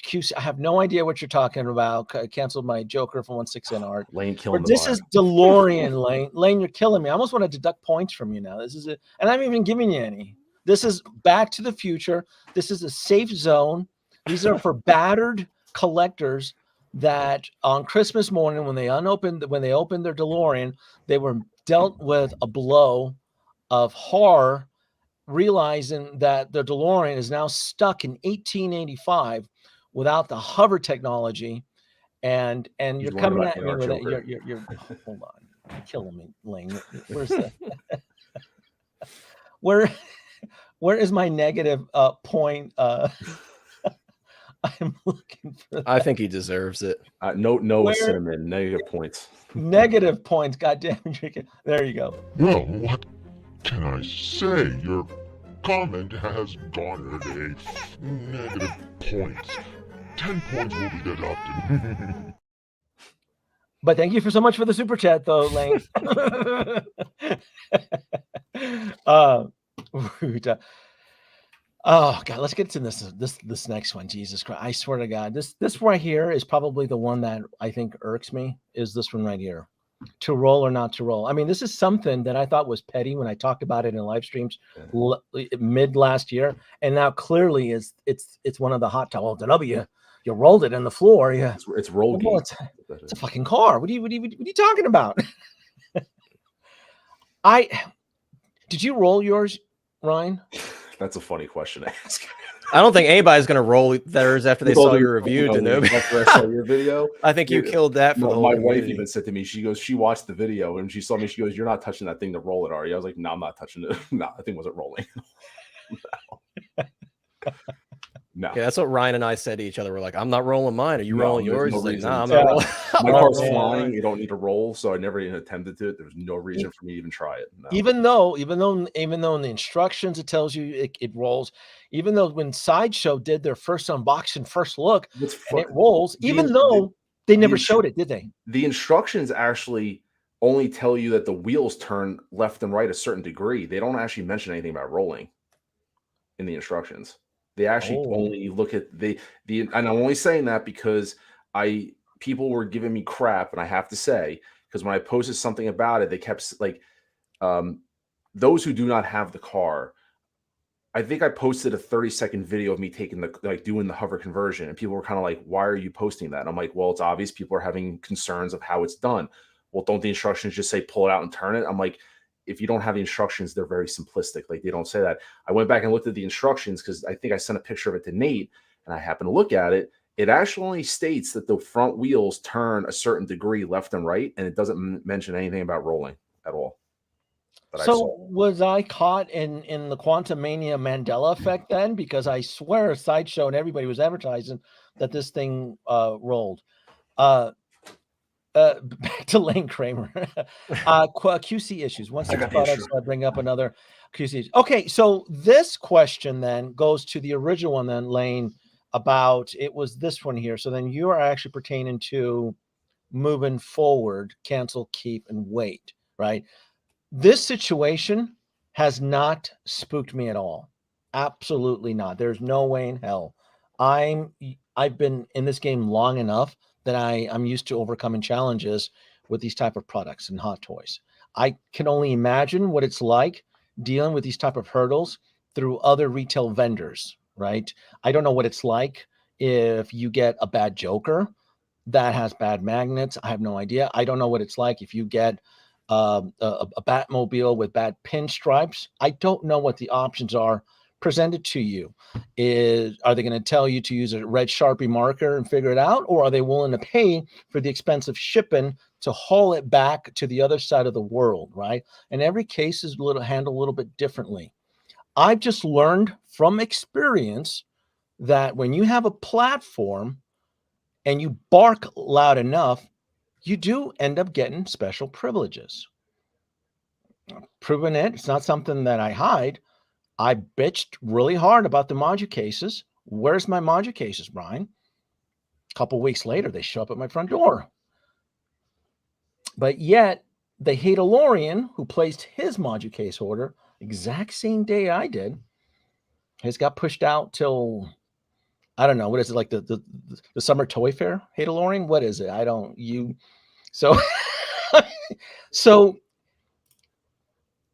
QC. I have no idea what you're talking about. Canceled my Joker from 1/6 art. Lane killing. This is DeLorean, Lane. Lane, you're killing me. I almost want to deduct points from you now. This is it, and I'm even giving you any. This is Back to the Future. This is a safe zone. These are for battered collectors that on Christmas morning, when they opened their DeLorean, they were dealt with a blow of horror, realizing that the DeLorean is now stuck in 1885 without the hover technology, and you're coming at me with it. You're hold on, you're killing me, Lane. Where's the where is my negative point? I'm looking for that. I think he deserves it. No cinnamon, negative points. Negative points, goddamn. There you go. Well, what can I say? Your comment has garnered a negative points. 10 points will be deducted. But thank you so much for the super chat, though, Lane. Oh God, let's get to this next one. Jesus Christ, I swear to God, this right here is probably the one that I think irks me. Is this one right here? To roll or not to roll? I mean, this is something that I thought was petty when I talked about it in live streams mid last year, and now clearly it's one of the hot topics. Well, you rolled it in the floor. Yeah, it's roll well, it's a fucking car. What are you talking about? Did you roll yours, Ryan? That's a funny question to ask. I don't think anybody's going to roll theirs after they saw your review, Denobi. After I saw your video, I think you killed that for the whole community. Wife even said to me, she watched the video and she saw me. She goes, "You're not touching that thing to roll it, are you?" I was like, "No, I'm not touching it. No, that thing wasn't rolling." No. Yeah, that's what Ryan and I said to each other. We're like, "I'm not rolling mine. Are you rolling yours?" No, He's like, reason. "No, I'm not rolling." My car's flying. You don't need to roll, so I never even attempted to. There's no reason for me to even try it. No. Even though in the instructions it tells you it rolls. Even though when Sideshow did their first unboxing, first look, and it rolls. Even though they never showed it, did they? The instructions actually only tell you that the wheels turn left and right a certain degree. They don't actually mention anything about rolling in the instructions. They actually only look at the and I'm only saying that because people were giving me crap, and I have to say, because when I posted something about it, they kept like those who do not have the car. I think I posted a 30-second video of me taking doing the hover conversion, and people were kind of like, "Why are you posting that?" And I'm like, "Well, it's obvious people are having concerns of how it's done." Well, don't the instructions just say pull it out and turn it? I'm like, if you don't have the instructions, they're very simplistic. Like, they don't say that. I went back and looked at the instructions because I think I sent a picture of it to Nate, and I happened to look at it. It actually only states that the front wheels turn a certain degree left and right, and it doesn't mention anything about rolling at all. So was I caught in the Quantum Mania Mandela effect then? Because I swear Sideshow and everybody was advertising that this thing rolled. Back to Lane Kramer. QC issues. Once these products bring up another QC issue. Okay, so this question then goes to the original one then, Lane, about it was this one here. So then you are actually pertaining to moving forward, cancel, keep, and wait, right? This situation has not spooked me at all. Absolutely not. There's no way in hell. I've been in this game long enough that I'm used to overcoming challenges with these type of products and hot toys. I can only imagine what it's like dealing with these type of hurdles through other retail vendors, right? I don't know what it's like if you get a bad Joker that has bad magnets. I have no idea. I don't know what it's like if you get a Batmobile with bad pinstripes. I don't know what the options are presented to you. Are they going to tell you to use a red Sharpie marker and figure it out, or are they willing to pay for the expense of shipping to haul it back to the other side of the world, right? And every case is handled a little bit differently. I've just learned from experience that when you have a platform and you bark loud enough, you do end up getting special privileges. Proven it. It's not something that I hide. I bitched really hard about the module cases. Where's my module cases, Brian? A couple weeks later, they show up at my front door. But yet, the DeLorean, who placed his module case order exact same day I did, has got pushed out till, I don't know, what is it, like the summer toy fair? DeLorean? What is it? So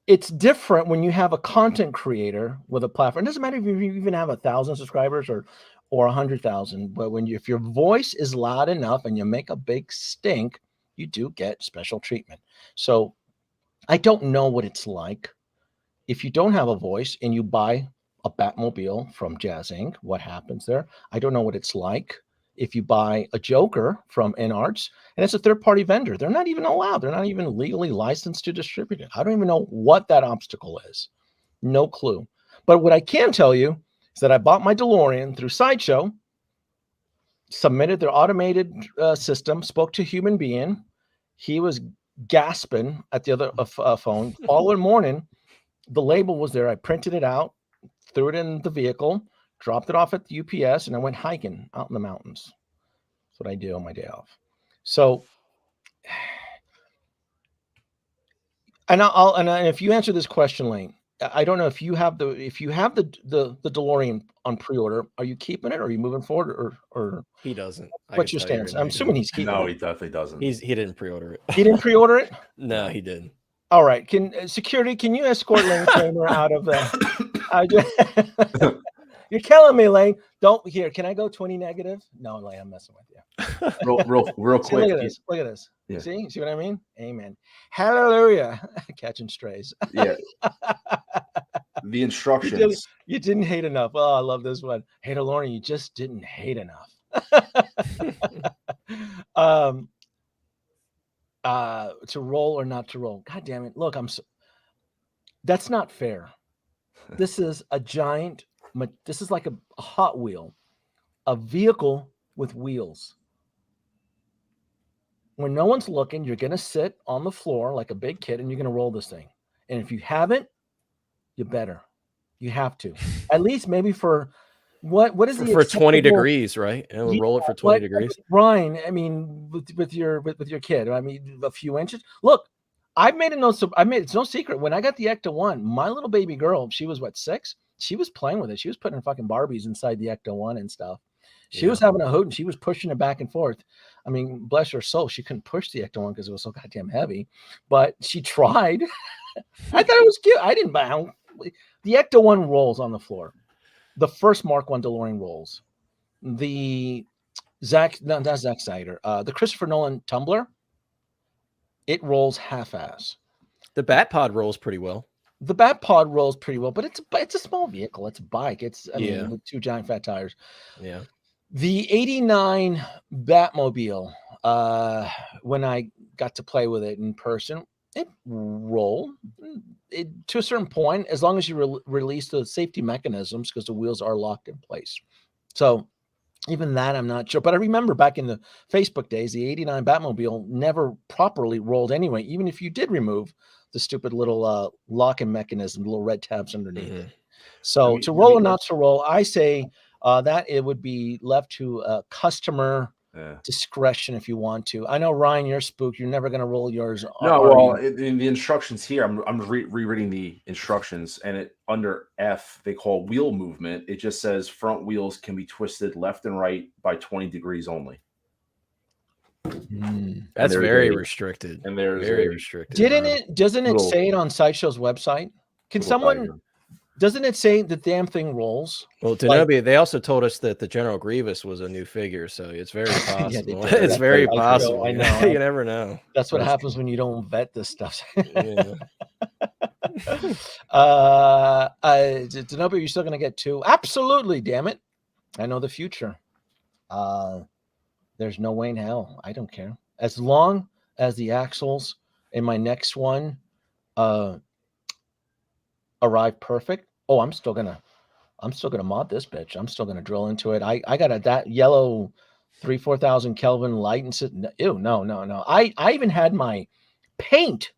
it's different when you have a content creator with a platform. It doesn't matter if you even have 1,000 subscribers or 100,000, but if your voice is loud enough and you make a big stink, you do get special treatment. So I don't know what it's like if you don't have a voice and you buy a Batmobile from Jazz Inc. What happens there? I don't know what it's like if you buy a Joker from InArts and it's a third-party vendor. They're not even allowed. They're not even legally licensed to distribute it. I don't even know what that obstacle is. No clue. But what I can tell you is that I bought my DeLorean through Sideshow, submitted their automated system, spoke to a human being. He was gasping at the other phone. Following morning, the label was there. I printed it out, threw it in the vehicle, dropped it off at the UPS, and I went hiking out in the mountains. That's what I do on my day off. So and and if you answer this question, Lane, I don't know if you have the DeLorean on pre-order. Are you keeping it? Or are you moving forward? Or He doesn't. what's your stance? I'm assuming he's keeping No, it. he definitely doesn't. He didn't pre-order it. He didn't pre-order it. No, he didn't. All right. Can security? Can you escort Lane Kramer out of the? You're killing me, Lane. Don't here. Can I go 20 negative? No, Lane, I'm messing with you. real See, quick. look at this. Look at this. Yeah. See what I mean? Amen. Hallelujah. Catching strays. Yeah. The instructions. You didn't hate enough. Oh, I love this one. Hey, DeLorean, you just didn't hate enough. To roll or not to roll. God damn it. Look, that's not fair. This is a giant, this is like a Hot Wheel, a vehicle with wheels. When no one's looking, you're going to sit on the floor like a big kid and you're going to roll this thing. And if you haven't, you better. You have to. At least maybe for what is for 20 degrees, right? And we'll roll it for 20 degrees. Ryan, I mean, with your kid, I mean, a few inches. Look, it's no secret. When I got the Ecto-1, my little baby girl, she was 6? She was playing with it. She was putting her fucking Barbies inside the Ecto-1 and stuff. She was having a hoot and she was pushing it back and forth. I mean, bless her soul, she couldn't push the Ecto-1 because it was so goddamn heavy, but she tried. I thought it was cute. I didn't buy it. The Ecto-1 rolls on the floor. The first Mark 1 DeLorean rolls. The the Christopher Nolan Tumbler, it rolls half-ass. The Bat Pod rolls pretty well. The Bat Pod rolls pretty well, but it's a small vehicle. It's a bike. I mean, with 2 giant fat tires. Yeah. The 89 Batmobile, when I got to play with it in person, it rolled to a certain point, as long as you release the safety mechanisms, because the wheels are locked in place. So even that, I'm not sure. But I remember back in the Facebook days, the 89 Batmobile never properly rolled anyway, even if you did remove the stupid little locking mechanism, the little red tabs underneath it. So to roll or not to roll, I say that it would be left to customer discretion if you want to. I know, Ryan, you're spooked. You're never going to roll yours. No, well, in the instructions here, I'm rereading the instructions, and it under F, they call wheel movement. It just says front wheels can be twisted left and right by 20 degrees only. That's very restricted. And there's very restricted. Doesn't it say it on Sideshow's website? Can someone? Doesn't it say the damn thing rolls? Well, Denobi, they also told us that the General Grievous was a new figure, so it's very possible. It's very possible. I know. You never know. That's what happens when you don't vet this stuff. Yeah. Denobi, you're still going to get 2? Absolutely, damn it. I know the future. There's no way in hell. I don't care. As long as the axles in my next one arrive perfect. Oh, I'm still gonna mod this bitch. I'm still gonna drill into it. I got that yellow 4,000 Kelvin light and sit. Ew, no. I even had my paint,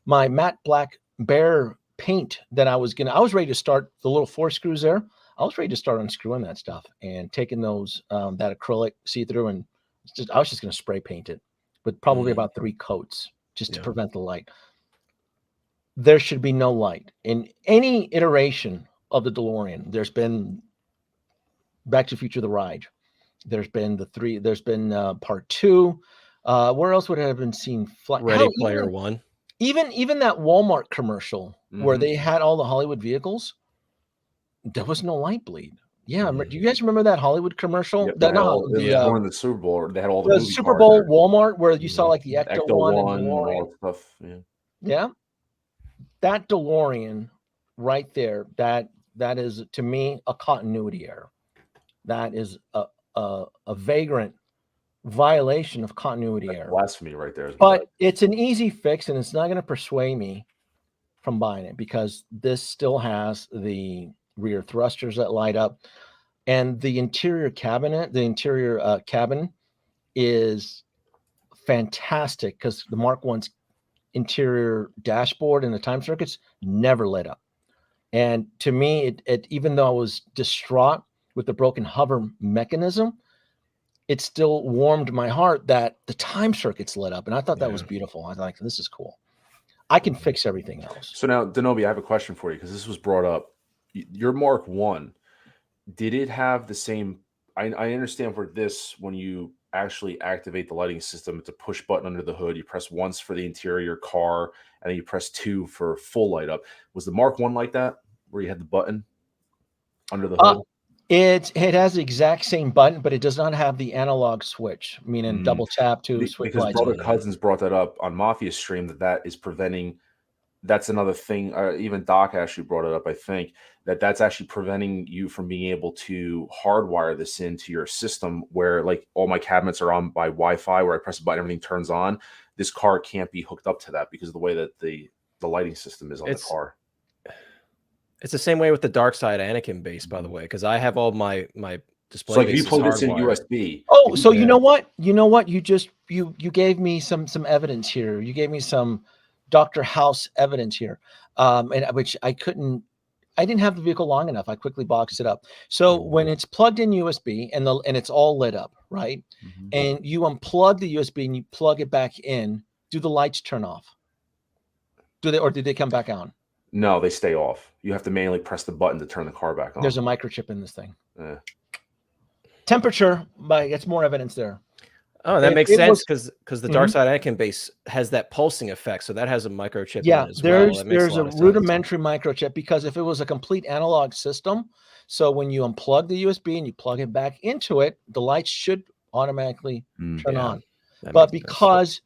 my matte black bear paint that I was ready to start the little 4 screws there. I was ready to start unscrewing that stuff and taking those that acrylic see-through, and I was just gonna spray paint it with probably about 3 coats just to prevent the light. There should be no light in any iteration of the DeLorean. There's been Back to the Future, the ride. There's been There's been part 2. Where else would it have been seen? Ready Player One. Even that Walmart commercial where they had all the Hollywood vehicles. There was no light bleed. Yeah, do you guys remember that Hollywood commercial? Yep, during the Super Bowl. They had all the Super Bowl Walmart where you saw like the Ecto-1 and all that stuff. Yeah. That DeLorean right there, that is, to me, a continuity error. That is a vagrant violation of continuity error. Blasphemy right there. But it's an easy fix, and it's not going to persuade me from buying it, because this still has the rear thrusters that light up, and the interior cabin is fantastic, because the Mark 1's interior dashboard and the time circuits never lit up. And to me, it even though I was distraught with the broken hover mechanism, it still warmed my heart that the time circuits lit up, and I thought that was beautiful. I was like, this is cool. I can fix everything else. So now, Denobi, I have a question for you because this was brought up. Your Mark 1, did it have the same? I understand for this, when you actually activate the lighting system, it's a push button under the hood. You press once for the interior car, and then you press 2 for full light up. Was the Mark 1 like that, where you had the button under the hood? It has the exact same button, but it does not have the analog switch, meaning double tap to switch Because lights. Brother Cousins brought that up on Mafia stream, that is preventing. That's another thing. Even Doc actually brought it up. I think that's actually preventing you from being able to hardwire this into your system, where like all my cabinets are on by Wi-Fi, where I press a button, everything turns on. This car can't be hooked up to that because of the way that the lighting system is on the car. It's the same way with the Dark Side Anakin base, by the way, because I have all my display. So like you plug this in USB. Oh, so you know what? You know what? You just you gave me some evidence here. You gave me some Dr. House evidence here, and which I didn't have the vehicle long enough. I quickly boxed it up. So when it's plugged in USB and it's all lit up, right? And you unplug the USB and you plug it back in, do the lights turn off? Or did they come back on? No, they stay off. You have to manually press the button to turn the car back on. There's a microchip in this thing. Temperature, but it's more evidence there. Oh, that makes sense because the Dark Side Anakin base has that pulsing effect, so that has a microchip in it as well. There's a rudimentary microchip, because if it was a complete analog system, so when you unplug the USB and you plug it back into it, the lights should automatically turn on. But because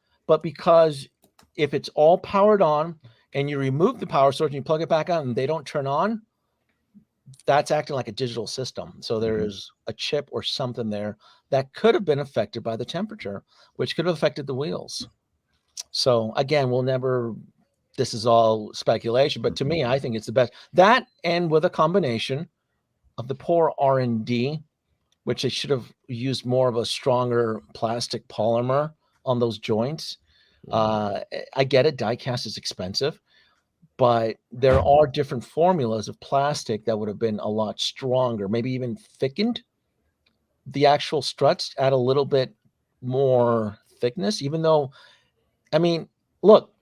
if it's all powered on and you remove the power source and you plug it back on and they don't turn on, that's acting like a digital system. So there is a chip or something there that could have been affected by the temperature, which could have affected the wheels. So again, this is all speculation, but to me, I think it's the best. That, and with a combination of the poor R&D, which they should have used more of a stronger plastic polymer on those joints. I get it, diecast is expensive, but there are different formulas of plastic that would have been a lot stronger, maybe even thickened the actual struts, add a little bit more thickness, even though, I mean, look,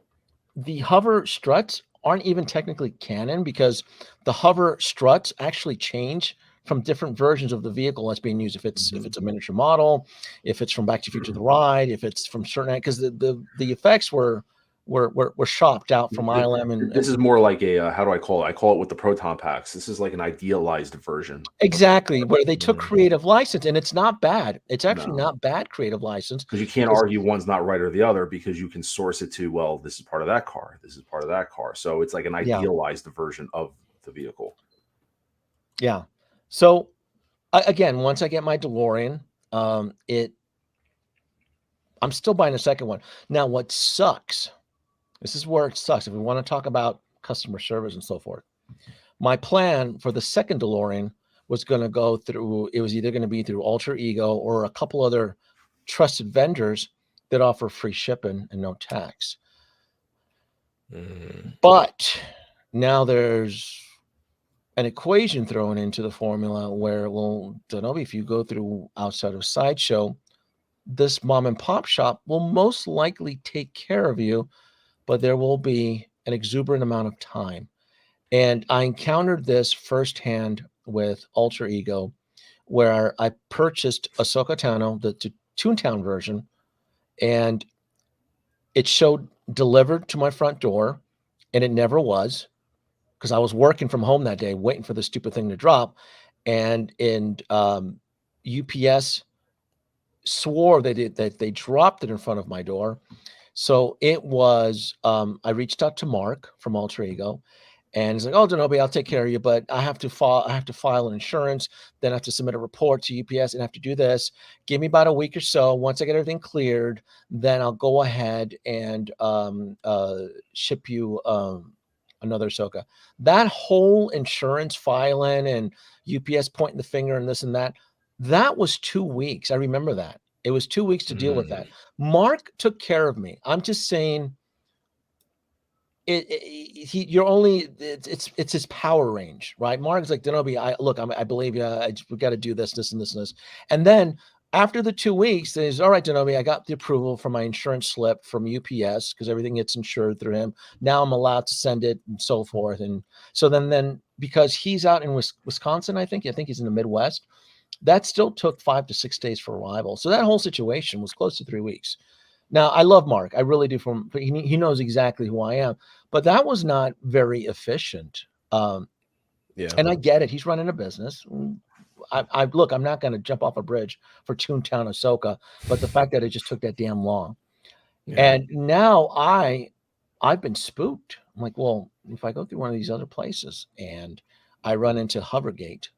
the hover struts aren't even technically canon, because the hover struts actually change from different versions of the vehicle that's being used. If it's a miniature model, if it's from Back to the Future the Ride, if it's from certain, because the effects were shopped out from ILM. And this is more like a how do I call it? I call it with the proton packs. This is like an idealized version. Exactly, where they took creative license, and it's not bad. It's actually not bad creative license, because you can't argue one's not right or the other, because you can source it to, well, this is part of that car, this is part of that car. So it's like an idealized version of the vehicle. Yeah. So again, once I get my DeLorean, I'm still buying a second one. Now, what sucks, this is where it sucks, if we want to talk about customer service and so forth. My plan for the second DeLorean was going to go through, it was either going to be through Alter Ego or a couple other trusted vendors that offer free shipping and no tax. But now there's an equation thrown into the formula where, well, Denobi, if you go through outside of Sideshow, this mom and pop shop will most likely take care of you, but there will be an exuberant amount of time. And I encountered this firsthand with Alter Ego, where I purchased Ahsoka Tano, the Toontown version, and it showed delivered to my front door, and it never was, because I was working from home that day, waiting for the stupid thing to drop. And UPS swore that they dropped it in front of my door. So it was, I reached out to Mark from Alter Ego, and he's like, "Oh, Denobi, I'll take care of you, but I have to file an insurance, then I have to submit a report to UPS and have to do this. Give me about a week or so. Once I get everything cleared, then I'll go ahead and ship you another Ahsoka." That whole insurance filing and UPS pointing the finger and this and that was 2 weeks. I remember that. It was 2 weeks to deal with that. Mark took care of me. I'm just saying, it's his power range, right? Mark's like, Denobi, I believe you. We got to do this, and this. And then After the 2 weeks, they says, all right, Denobi, I got the approval for my insurance slip from UPS because everything gets insured through him. Now I'm allowed to send it and so forth. And so then because he's out in Wisconsin, I think he's in the Midwest, that still took 5 to 6 days for arrival. So that whole situation was close to 3 weeks. Now, I love Mark. I really do. He knows exactly who I am. But that was not very efficient. And I get it. He's running a business. Look, I'm not going to jump off a bridge for Toontown, Ahsoka, but the fact that it just took that damn long. Yeah. And now I've been spooked. I'm like, well, if I go through one of these other places and I run into Hovergate,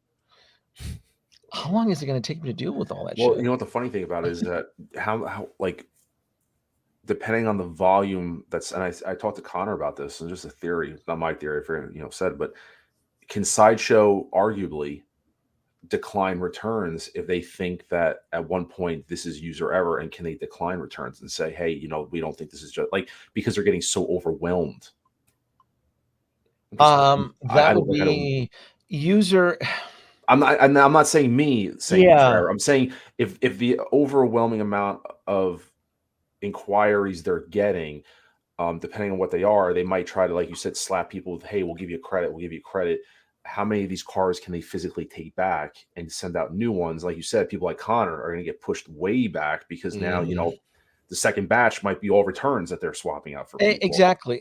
how long is it going to take me to deal with all that shit? Well, you know what the funny thing about it is that how like, depending on the volume and I talked to Connor about this, and just a theory, not my theory, said, but can Sideshow arguably decline returns if they think that at one point this is user error, and can they decline returns and say, hey, we don't think this is just because they're getting so overwhelmed? That would be user. I'm not saying me saying user error. I'm saying if the overwhelming amount of inquiries they're getting, depending on what they are, they might try to, like you said, slap people with, hey, we'll give you credit. How many of these cars can they physically take back and send out new ones? Like you said, people like Connor are going to get pushed way back because now, the second batch might be all returns that they're swapping out for people. Exactly.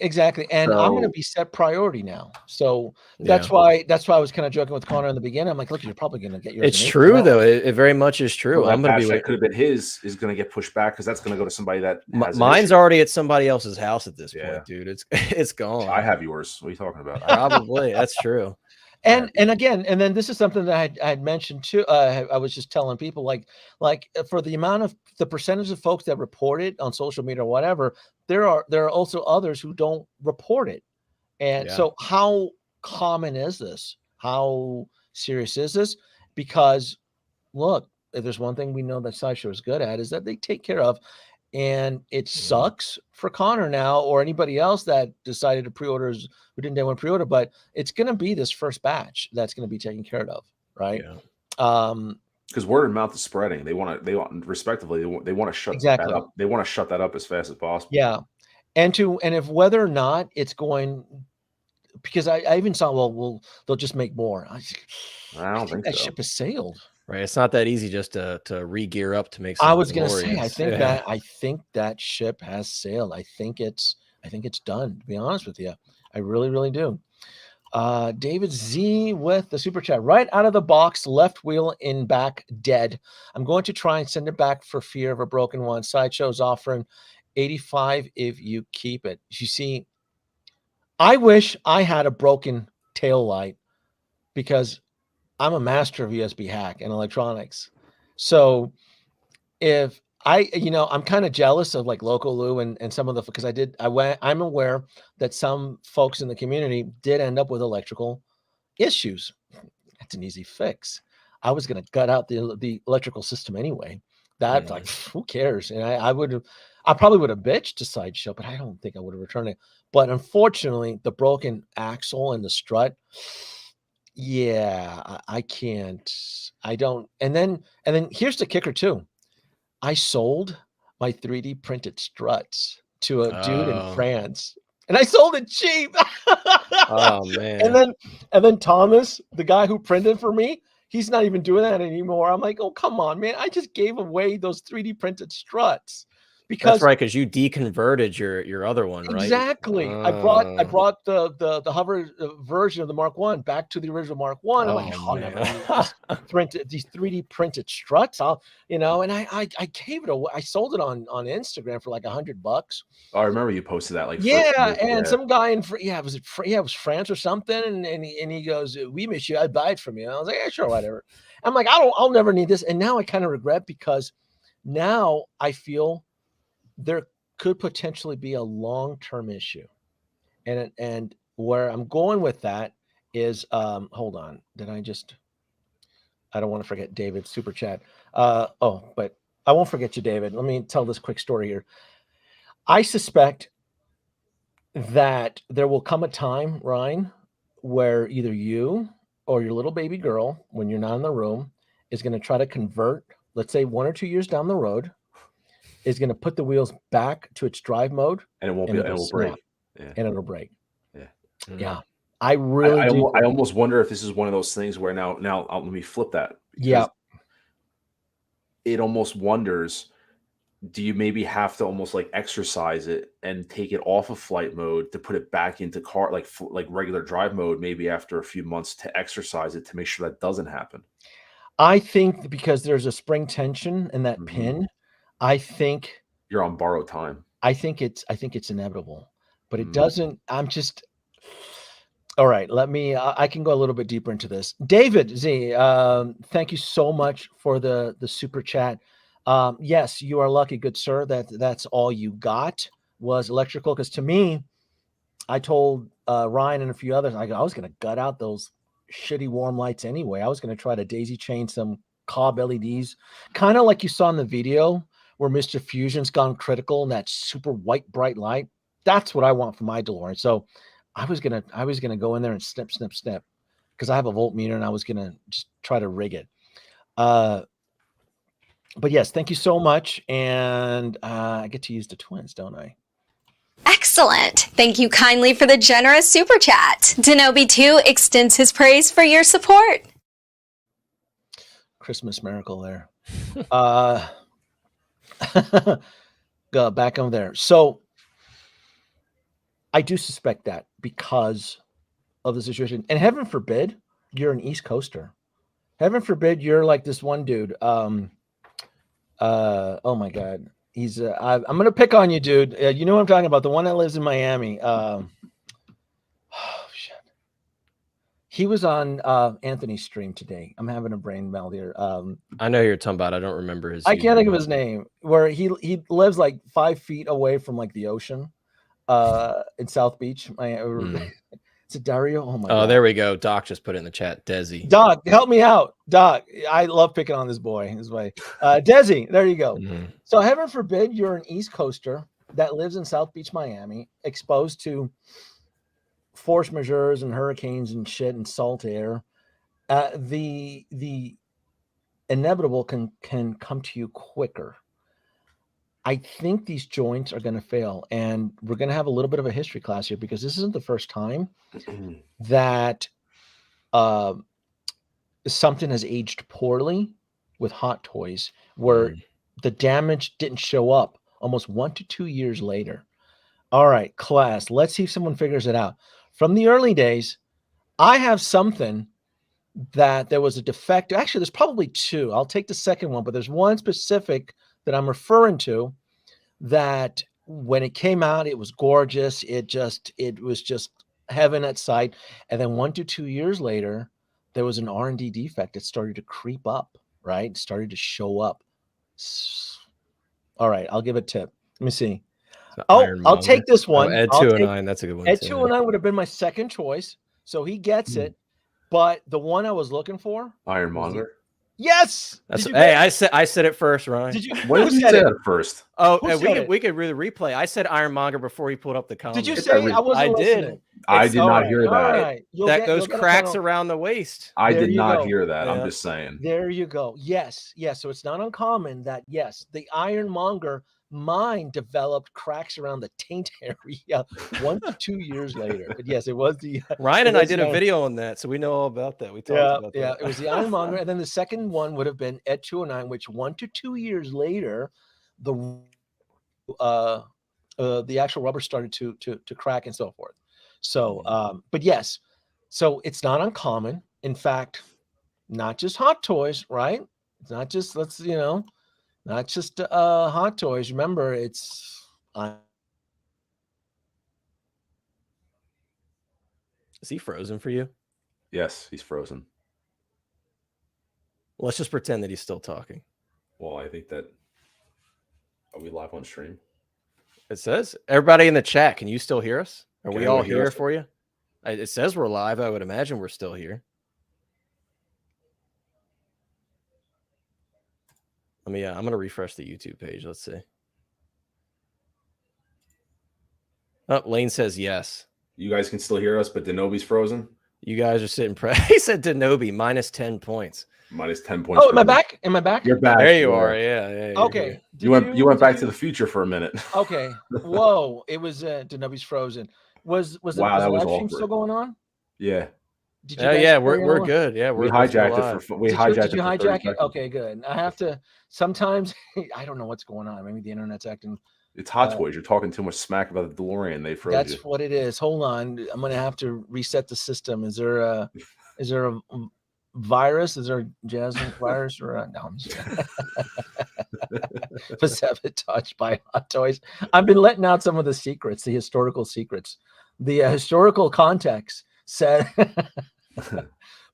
And I'm going to be set priority now. So that's why I was kind of joking with Connor in the beginning. I'm like, look, you're probably going to get yours. It's true, though. It very much is true. I'm going to be that could have been his is going to get pushed back because that's going to go to somebody that has mine's already at somebody else's house at this point, dude. It's gone. I have yours. What are you talking about? Probably. That's true. And then this is something that I had mentioned too. I was just telling people like for the percentage of folks that report it on social media or whatever, there are also others who don't report it. And so how common is this? How serious is this? Because look, if there's one thing we know that Sideshow is good at is that they take care of. And it sucks for Connor now or anybody else that decided to pre-order who didn't want to pre-order, but it's going to be this first batch that's going to be taken care of, right? Because word of mouth is spreading. They want respectively. They want to shut that up. They want to shut that up as fast as possible. Yeah, and if whether or not it's going, because I even saw they'll just make more. I don't think that so. ship has sailed. Right, it's not that easy just to re-gear up to make. Some I was going to say, I think that ship has sailed. I think it's done. To be honest with you, I really, really do. David Z with the super chat. Right out of the box, left wheel in back dead. I'm going to try and send it back for fear of a broken one. Sideshow's offering $85 if you keep it. You see, I wish I had a broken tail light because I'm a master of USB hack and electronics. So if I'm kind of jealous of like Local Lou and some of the, because I'm aware that some folks in the community did end up with electrical issues. That's an easy fix. I was going to gut out the electrical system anyway. That like, who cares? And I probably would have bitched to Sideshow, but I don't think I would have returned it. But unfortunately, the broken axle and the strut, I can't. I don't. And then here's the kicker too. I sold my 3D printed struts to a dude in France, and I sold it cheap. Oh man! And then Thomas, the guy who printed for me, he's not even doing that anymore. I'm like, oh come on, man! I just gave away those 3D printed struts. Because that's right, because you deconverted your other one, right? Exactly. I brought the hover version of the Mark I back to the original Mark I. I'm like, these 3D printed struts. And I gave it away. I sold it on Instagram for like $100. Oh, I remember you posted that. Some guy in it was France or something, and he goes, "We miss you. I'd buy it from you." And I was like, "Yeah, sure, whatever." I'm like, I'll never need this. And now I kind of regret because now I feel there could potentially be a long-term issue. And where I'm going with that is, hold on. I don't want to forget David super chat. But I won't forget you, David. Let me tell this quick story here. I suspect that there will come a time, Ryan, where either you or your little baby girl, when you're not in the room, is going to try to convert let's say 1 or 2 years down the road, is going to put the wheels back to its drive mode, and it won't and be. It it'll will snap, break. Yeah. and it'll break. Yeah. Yeah. I really do. I almost wonder if this is one of those things where now let me flip that. Yeah. It almost wonders, do you maybe have to almost like exercise it and take it off of flight mode to put it back into car, like regular drive mode, maybe after a few months to exercise it to make sure that doesn't happen? I think because there's a spring tension in that pin, I think you're on borrowed time. I think it's inevitable, but it doesn't. All right, let me. I can go a little bit deeper into this. David Z, thank you so much for the super chat. Yes, you are lucky, good sir. That's all you got was electrical. Because to me, I told Ryan and a few others, I was going to gut out those shitty warm lights anyway. I was going to try to daisy chain some Cobb LEDs, kind of like you saw in the video where Mr. Fusion's gone critical and that super white bright light. That's what I want for my DeLorean. So I was gonna go in there and snip because I have a voltmeter and I was gonna just try to rig it. But yes, thank you so much, and I get to use the twins, don't I? Excellent. Thank you kindly for the generous super chat. Denobi2 extends his praise for your support. Christmas miracle there. Go back on there. So I do suspect that because of the situation, and heaven forbid you're an East Coaster. Heaven forbid you're like this one dude. Oh my God, he's. I'm gonna pick on you, dude. You know what I'm talking about? The one that lives in Miami. Oh shit. He was on Anthony's stream today. I'm having a brain meld here. I know who you're talking about. I don't remember his. I can't think of his name. Where he lives like 5 feet away from like the ocean. In South Beach. It's a Dario. Oh my God. There we go. Doc just put it in the chat. Desi. Doc, help me out. Doc, I love picking on this boy. Desi, there you go. So heaven forbid you're an East Coaster that lives in South Beach, Miami, exposed to force majeures and hurricanes and shit and salt air. The inevitable can come to you quicker. I think these joints are going to fail, and we're going to have a little bit of a history class here because this isn't the first time that something has aged poorly with Hot Toys where the damage didn't show up almost 1 to 2 years later. All right, class, let's see if someone figures it out. From the early days, I have something that there was a defect. Actually, there's probably two. I'll take the second one, but there's one specific that I'm referring to that when it came out, it was gorgeous. It was just heaven at sight. And then 1 to 2 years later, there was an R&D defect. It started to creep up, right? It started to show up. All right, I'll give a tip. Let me see. So I'll take this one. Ed 209, that's a good one. Ed 209 would have been my second choice. So he gets it. But the one I was looking for, Ironmonger. Yes. I said it first, Ryan. Did you? When did you say it first? Oh, we could really replay. I said Ironmonger before he pulled up the comment. Did you say I wasn't listening? I did not hear that. Right. That goes cracks around the waist. I did not hear that. I'm just saying. There you go. Yes. So it's not uncommon that the Ironmonger mine developed cracks around the taint area 1 to 2 years later. But yes, it was the Ryan and I did a video on that, so we know all about that. We talked about that. Yeah, it was the Ironmonger, and then the second one would have been Ed 209, which 1 to 2 years later, the actual rubber started to crack and so forth. So, but yes, so it's not uncommon. In fact, not just Hot Toys, right? It's not just not just Hot Toys. Remember, it's Is he frozen for you? Yes, he's frozen. Let's just pretend that he's still talking. Well, I think that are we live on stream? It says everybody in the chat. Can you still hear us? Are Can we all anyone hear here us? for you? It says we're live. I would imagine we're still here. Let me. I'm gonna refresh the YouTube page. Let's see. Oh, Lane says yes. You guys can still hear us, but Denobi's frozen. You guys are sitting He said Denobi minus 10 points. Minus 10 points. Oh, am I back? Am I back? You're back. There you are. Yeah. Okay. You went back to the future for a minute. Okay. Whoa. It was Denobi's frozen. Was the live stream still going on? Yeah. Did you yeah, we're good. Yeah, we hijacked it for did you hijack it? Okay, good. I have to sometimes I don't know what's going on. Maybe the internet's acting. It's Hot Toys. You're talking too much smack about the DeLorean. They froze That's you. what it is. Hold on. I'm gonna have to reset the system. Is there a virus? Is there a Jasmine virus or no? I'm just was sabotaged by Hot Toys. I've been letting out some of the secrets, the historical secrets, the historical context said.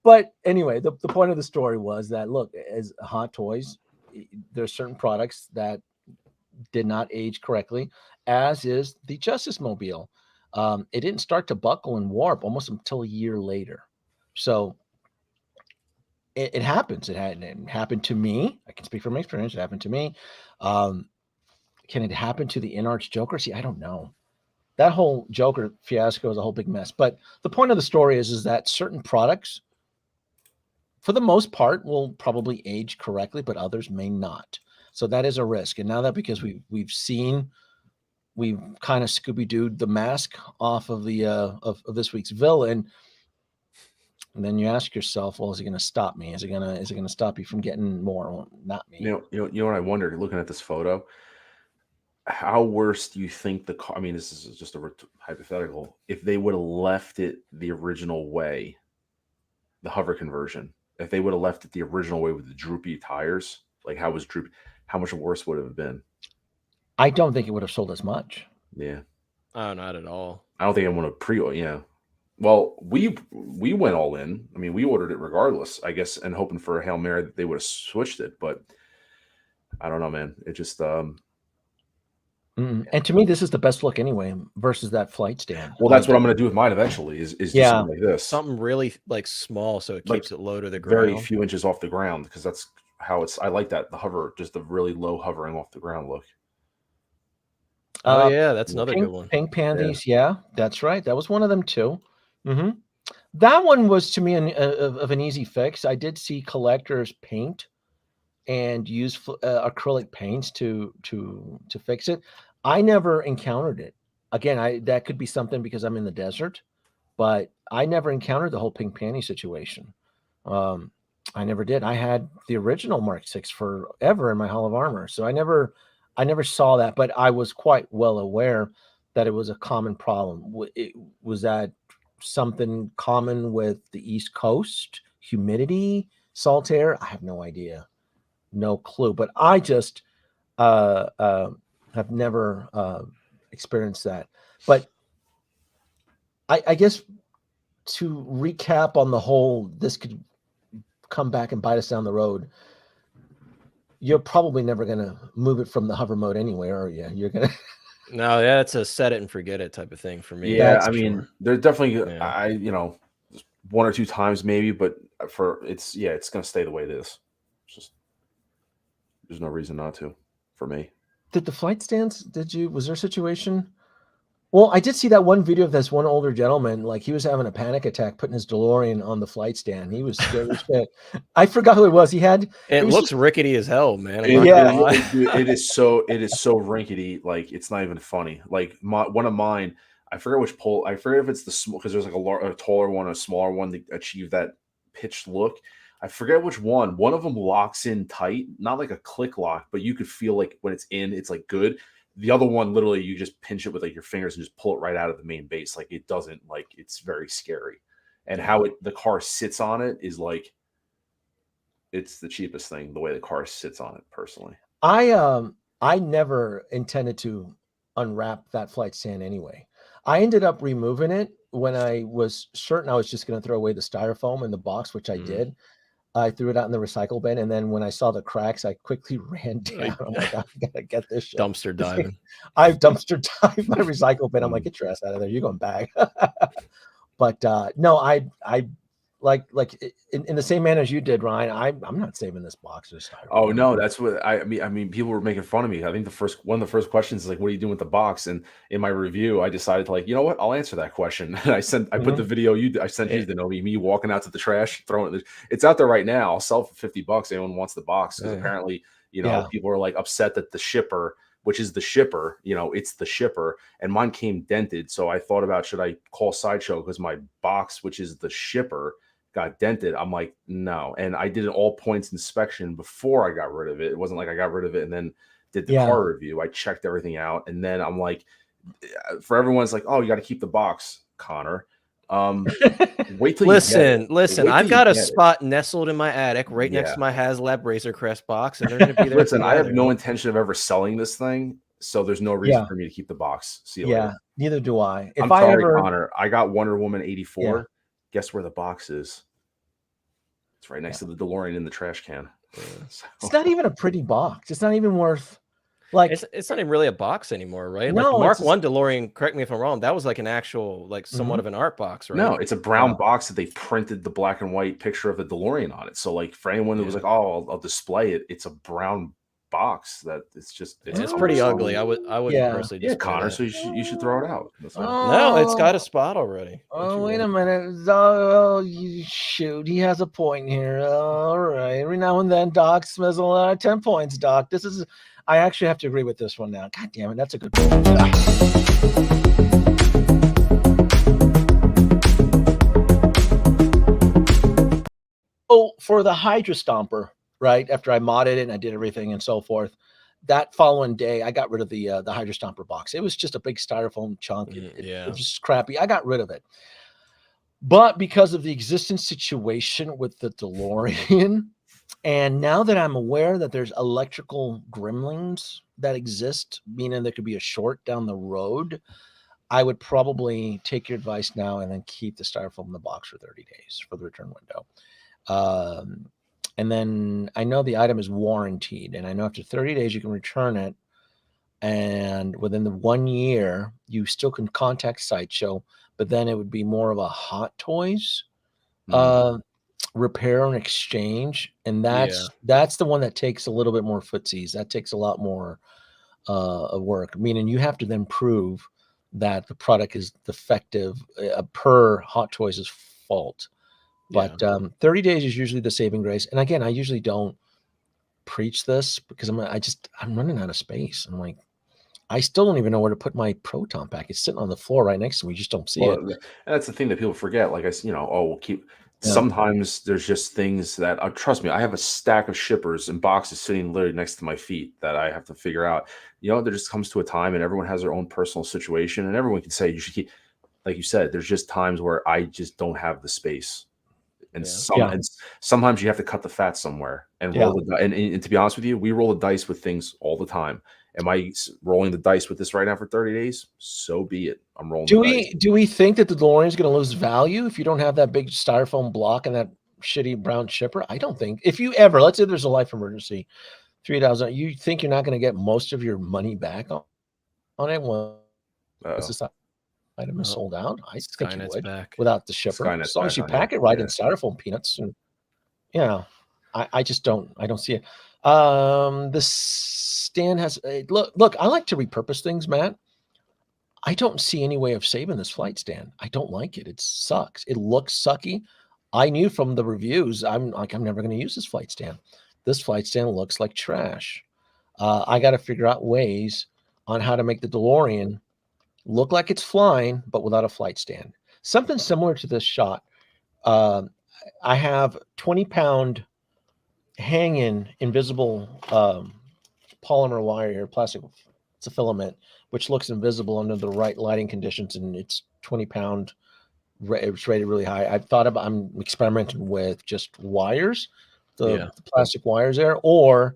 But anyway, the point of the story was that look, as Hot Toys, there's certain products that did not age correctly, as is the Justice Mobile. It didn't start to buckle and warp almost until a year later. So it happens. It happened to me. I can speak from experience. It happened to me. Can it happen to the in-arch Joker? See, I don't know. That whole Joker fiasco is a whole big mess. But the point of the story is that certain products, for the most part, will probably age correctly, but others may not. So that is a risk. And now that because we've kind of Scooby-Dooed the mask off of the of this week's villain, and then you ask yourself, well, is it going to stop me? Is it going to stop you from getting more? Well, not me. You know what I wondered looking at this photo. How worse do you think the car? I mean, this is just a hypothetical. If they would have left it the original way, the hover conversion, if they would have left it the original way with the droopy tires, like how much worse would it have been? I don't think it would have sold as much. Yeah. Oh, not at all. I don't think I want to pre-order. Yeah. Well, we went all in. I mean, we ordered it regardless, I guess, and hoping for a Hail Mary that they would have switched it. But I don't know, man. It just and to me, this is the best look anyway versus that flight stand. Well, that's what I'm going to do with mine eventually. Is do something like this, something really like small, so it keeps it low to the ground, very few inches off the ground, because that's how it's. I like that, the hover, just the really low hovering off the ground look. Oh yeah, that's another good one. Pink panties, yeah, that's right. That was one of them too. That one was to me of an easy fix. I did see collectors paint and use acrylic paints to fix it. I never encountered it. Again, that could be something because I'm in the desert, but I never encountered the whole pink panty situation. I never did. I had the original Mark VI forever in my Hall of Armor, so I never saw that, but I was quite well aware that it was a common problem. Was that something common with the East Coast? Humidity, salt air? I have no idea. No clue. But I just have never experienced that. But I guess to recap on the whole, this could come back and bite us down the road. You're probably never going to move it from the hover mode anyway, are you? You're going to. No, yeah, it's a set it and forget it type of thing for me. Yeah, I mean, there's definitely, one or two times maybe, but it's going to stay the way it is. It's just, there's no reason not to for me. Did the flight stands, was there a situation? Well, I did see that one video of this one older gentleman, like he was having a panic attack putting his DeLorean on the flight stand. He was scared as shit. I forgot who it was. It looks rickety as hell, man. It is so rickety. Like, it's not even funny. Like one of mine, I forget which pole. I forget if it's the small, because there's like a taller one, a smaller one to achieve that pitched look. I forget which one. One of them locks in tight, not like a click lock, but you could feel like when it's in, it's like good. The other one, literally, you just pinch it with like your fingers and just pull it right out of the main base. Like it doesn't, like it's very scary. And how the car sits on it is like, it's the cheapest thing. The way the car sits on it, personally. I never intended to unwrap that flight stand anyway. I ended up removing it when I was certain I was just going to throw away the styrofoam in the box, which I did. I threw it out in the recycle bin, and then when I saw the cracks, I quickly ran down. I'm like, I gotta get this shit. Dumpster diving. I've dumpster dived my recycle bin. I'm like, get your ass out of there. You're going back. But no, I in the same manner as you did, Ryan. I'm not saving this box of styrofoam. Oh no, that's what I mean, people were making fun of me. I think one of the first questions is like, "What are you doing with the box?" And in my review, I decided to like, you know what? I'll answer that question. And I put the video I sent you to know me walking out to the trash, throwing it. It's out there right now. I'll sell it for $50. Anyone wants the box because apparently, people are like upset that the shipper, which is the shipper, it's the shipper, and mine came dented. So I thought about, should I call Sideshow because my box, which is the shipper, got dented. I'm like, no. And I did an all points inspection before I got rid of it. It wasn't like I got rid of it and then did the car review. I checked everything out. And then I'm like, for everyone's like, oh, you got to keep the box, Connor. Wait till listen. I've got a spot nestled in my attic right next to my HasLab Razor Crest box, and they're going to be there. Listen, I have no intention of ever selling this thing, so there's no reason for me to keep the box. See you later. Neither do I. I'm sorry, Connor. I got Wonder Woman 84. Guess where the box is? It's right next to the DeLorean in the trash can. It's not even a pretty box. It's not even worth it's not even really a box anymore, right? No, like the Mark 1 DeLorean, correct me if I'm wrong, that was like an actual, like somewhat of an art box, right? No, it's a brown box that they printed the black and white picture of the DeLorean on it. So like for anyone that was like, oh, I'll display it, it's a brown box that it's pretty ugly. I wouldn't personally display Connor, that. so you should throw it out. No, it's got a spot already. Oh, wait a minute. Oh, shoot. He has a point here. All right. Every now and then, Doc Smizzle, 10 points, Doc. I actually have to agree with this one now. God damn it. That's a good point. Oh, for the Hydra Stomper, right? After I modded it and I did everything and so forth, that following day, I got rid of the Hydra Stomper box. It was just a big styrofoam chunk. It was just crappy. I got rid of it. But because of the existing situation with the DeLorean, and now that I'm aware that there's electrical gremlins that exist, meaning there could be a short down the road, I would probably take your advice now and then keep the styrofoam in the box for 30 days for the return window. And then I know the item is warranted, and I know after 30 days you can return it. And within the 1 year, you still can contact Sideshow, but then it would be more of a Hot Toys repair and exchange. And that's the one that takes a little bit more footsies. That takes a lot more of work, meaning you have to then prove that the product is defective per Hot Toys' fault. But 30 days is usually the saving grace. And again, I usually don't preach this because I'm running out of space. I'm like, I still don't even know where to put my Proton pack. It's sitting on the floor right next to me. You just don't see it. And that's the thing that people forget. Like we'll keep. Sometimes there's just things that trust me. I have a stack of shippers and boxes sitting literally next to my feet that I have to figure out. There just comes to a time, and everyone has their own personal situation, and everyone can say you should keep. Like you said, there's just times where I just don't have the space. And sometimes you have to cut the fat somewhere and roll the dice. And to be honest with you, we roll the dice with things all the time. Am I rolling the dice with this right now for 30 days? So be it. I'm rolling. Do we think that the DeLorean is going to lose value if you don't have that big styrofoam block and that shitty brown shipper? I don't think. If you ever, let's say there's a life emergency, $3,000, you think you're not going to get most of your money back on it once this item is sold out? I think you would back without the shipper. As long as you pack it right in styrofoam peanuts. And I just don't. I don't see it. The stand has look. I like to repurpose things, Matt. I don't see any way of saving this flight stand. I don't like it. It sucks. It looks sucky. I knew from the reviews. I'm never going to use this flight stand. This flight stand looks like trash. I got to figure out ways on how to make the DeLorean look like it's flying, but without a flight stand. Something similar to this shot. I have 20-pound hanging invisible polymer wire here, plastic. It's a filament, which looks invisible under the right lighting conditions, and it's 20-pound. It's rated really high. I'm experimenting with just wires, the plastic wires there, or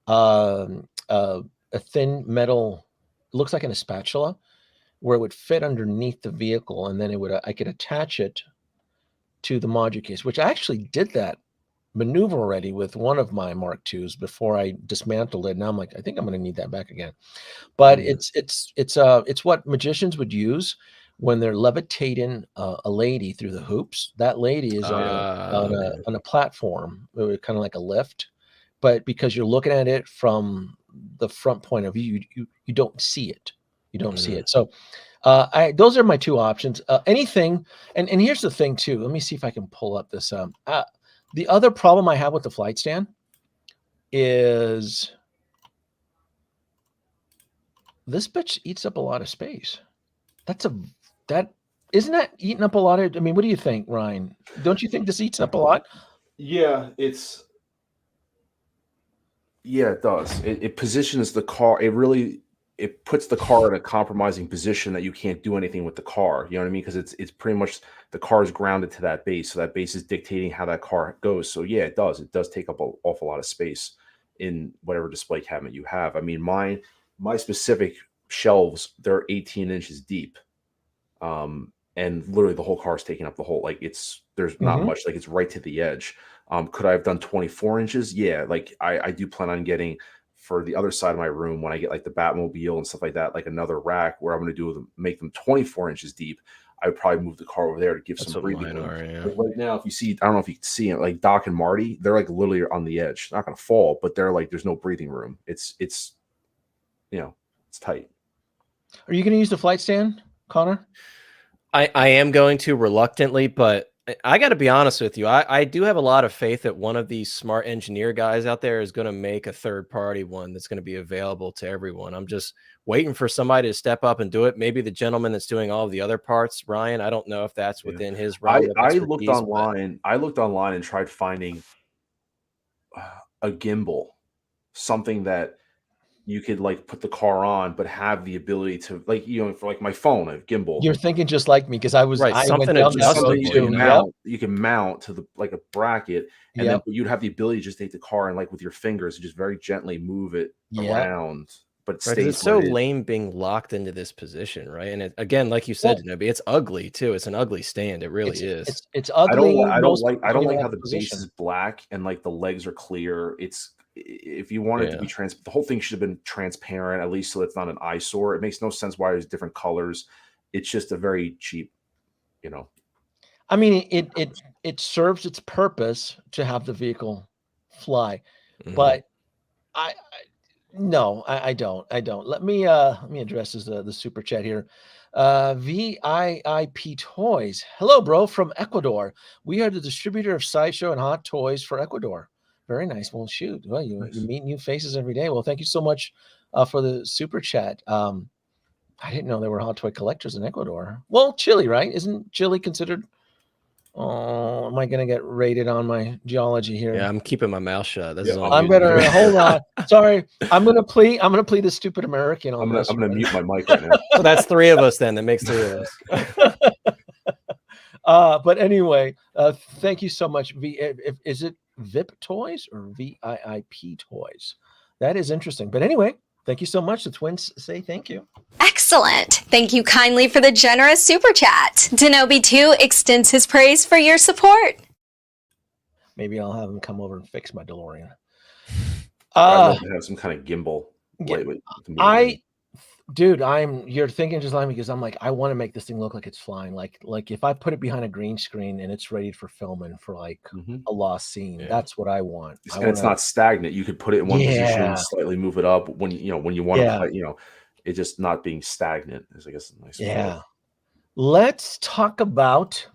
a thin metal, looks like a spatula, where it would fit underneath the vehicle, and then I could attach it to the module case, which I actually did that maneuver already with one of my Mark IIs before I dismantled it. Now I'm like, I think I'm going to need that back again. But it's what magicians would use when they're levitating a lady through the hoops, that lady is on a platform, kind of like a lift, but because you're looking at it from the front point of view, you don't see it. You don't see it. So those are my two options. Anything, and here's the thing too. Let me see if I can pull up this. The other problem I have with the flight stand is this bitch eats up a lot of space. Isn't that eating up a lot of, I mean, what do you think, Ryan? Don't you think this eats up a lot? Yeah, it does. It positions the car. It puts the car in a compromising position that you can't do anything with the car. You know what I mean? Because it's pretty much the car is grounded to that base. So that base is dictating how that car goes. So yeah, it does. It does take up an awful lot of space in whatever display cabinet you have. I mean, my specific shelves, they're 18 inches deep. And literally the whole car is taking up the whole, like there's not much, like it's right to the edge. Could I have done 24 inches? Yeah. Like I do plan on getting, for the other side of my room, when I get like the Batmobile and stuff like that, like another rack where I'm going to do them, make them 24 inches deep. I would probably move the car over there to give some breathing room. Like right now, if you see, I don't know if you can see it, like Doc and Marty, they're like literally on the edge. Not going to fall, but they're like, there's no breathing room. It's it's tight. Are you going to use the flight stand, Connor? I am going to reluctantly, but I got to be honest with you. I do have a lot of faith that one of these smart engineer guys out there is going to make a third-party one that's going to be available to everyone. I'm just waiting for somebody to step up and do it. Maybe the gentleman that's doing all of the other parts, Ryan. I don't know if that's within his realm. I looked online. I looked online and tried finding a gimbal, something that you could like put the car on, but have the ability to, like, for like my phone, a gimbal. You're thinking just like me, because I went down you can mount to the, like a bracket, and then you'd have the ability to just take the car and like with your fingers just very gently move it around. But it's so lame being locked into this position, right? And again, like you said, Denobi, it's ugly too. It's an ugly stand. It really is. It's ugly. I don't like how the base is black and like the legs are clear. If you want it to be the whole thing should have been transparent, at least, so it's not an eyesore. It makes no sense why there's different colors. It's just a very cheap, I mean, it serves its purpose to have the vehicle fly, but I don't. Let me address the super chat here. VIP Toys. Hello, bro, from Ecuador. We are the distributor of Sideshow and Hot Toys for Ecuador. Very nice. Well, shoot. Well, you meet new faces every day. Well, thank you so much for the super chat. I didn't know there were hot toy collectors in Ecuador. Well, Chile, right? Isn't Chile considered? Oh, am I going to get rated on my geology here? Yeah, I'm keeping my mouth shut. I'm better. Hold on. Sorry, I'm going to plead the stupid American on this. I'm going to mute my mic right now. So that's three of us then. That makes three of us. But anyway, thank you so much. Is it VIP Toys or VIP Toys? That is interesting. But anyway, thank you so much. The twins say thank you. Excellent. Thank you kindly for the generous super chat. Denobi2 extends his praise for your support. Maybe I'll have him come over and fix my DeLorean. I'd love to have some kind of gimbal. You're thinking just like me, because I'm like, I want to make this thing look like it's flying. Like if I put it behind a green screen and it's ready for filming for like a lost scene, that's what I want. It's not stagnant. You could put it in one position, slightly move it up when you want to play, it's just not being stagnant is, I guess, a nice word. Let's talk about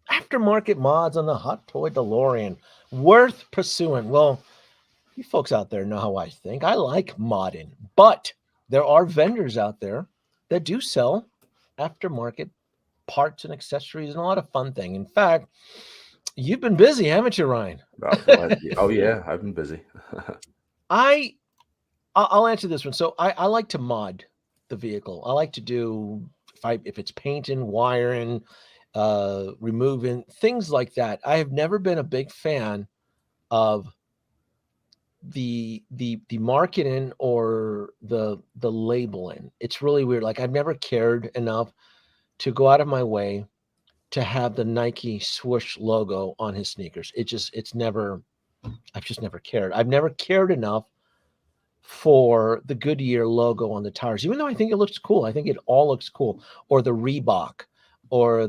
aftermarket mods on the hot toy DeLorean. Worth pursuing. Well, you folks out there know how I think. I like modding, but there are vendors out there that do sell aftermarket parts and accessories and a lot of fun thing. In fact, you've been busy, haven't you, Ryan? Oh yeah, I've been busy. I'll answer this one. So I like to mod the vehicle. I like to do if it's painting, wiring, removing things like that. I have never been a big fan of the marketing or the labeling. It's really weird. Like, I've never cared enough to go out of my way to have the Nike swoosh logo on his sneakers. I've just never cared. I've never cared enough for the Goodyear logo on the tires, even though I think it looks cool. I think it all looks cool. Or the Reebok, or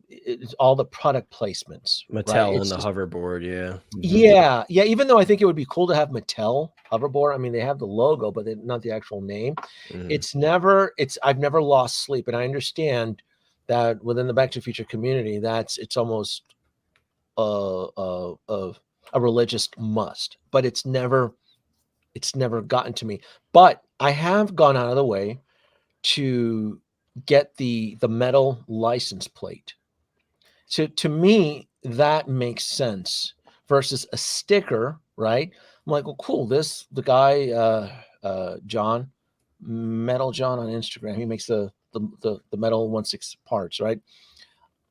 it's all the product placements. Mattel right? on the hoverboard, yeah. Yeah, yeah. Even though I think it would be cool to have Mattel hoverboard. I mean, they have the logo, but not the actual name. I've never lost sleep, and I understand that within the Back to the Future community, it's almost a religious must, but it's never gotten to me. But I have gone out of the way to get the metal license plate. So to me, that makes sense versus a sticker, right? I'm like, well, cool. The guy, John, Metal John on Instagram, he makes the metal 1/6 parts, right?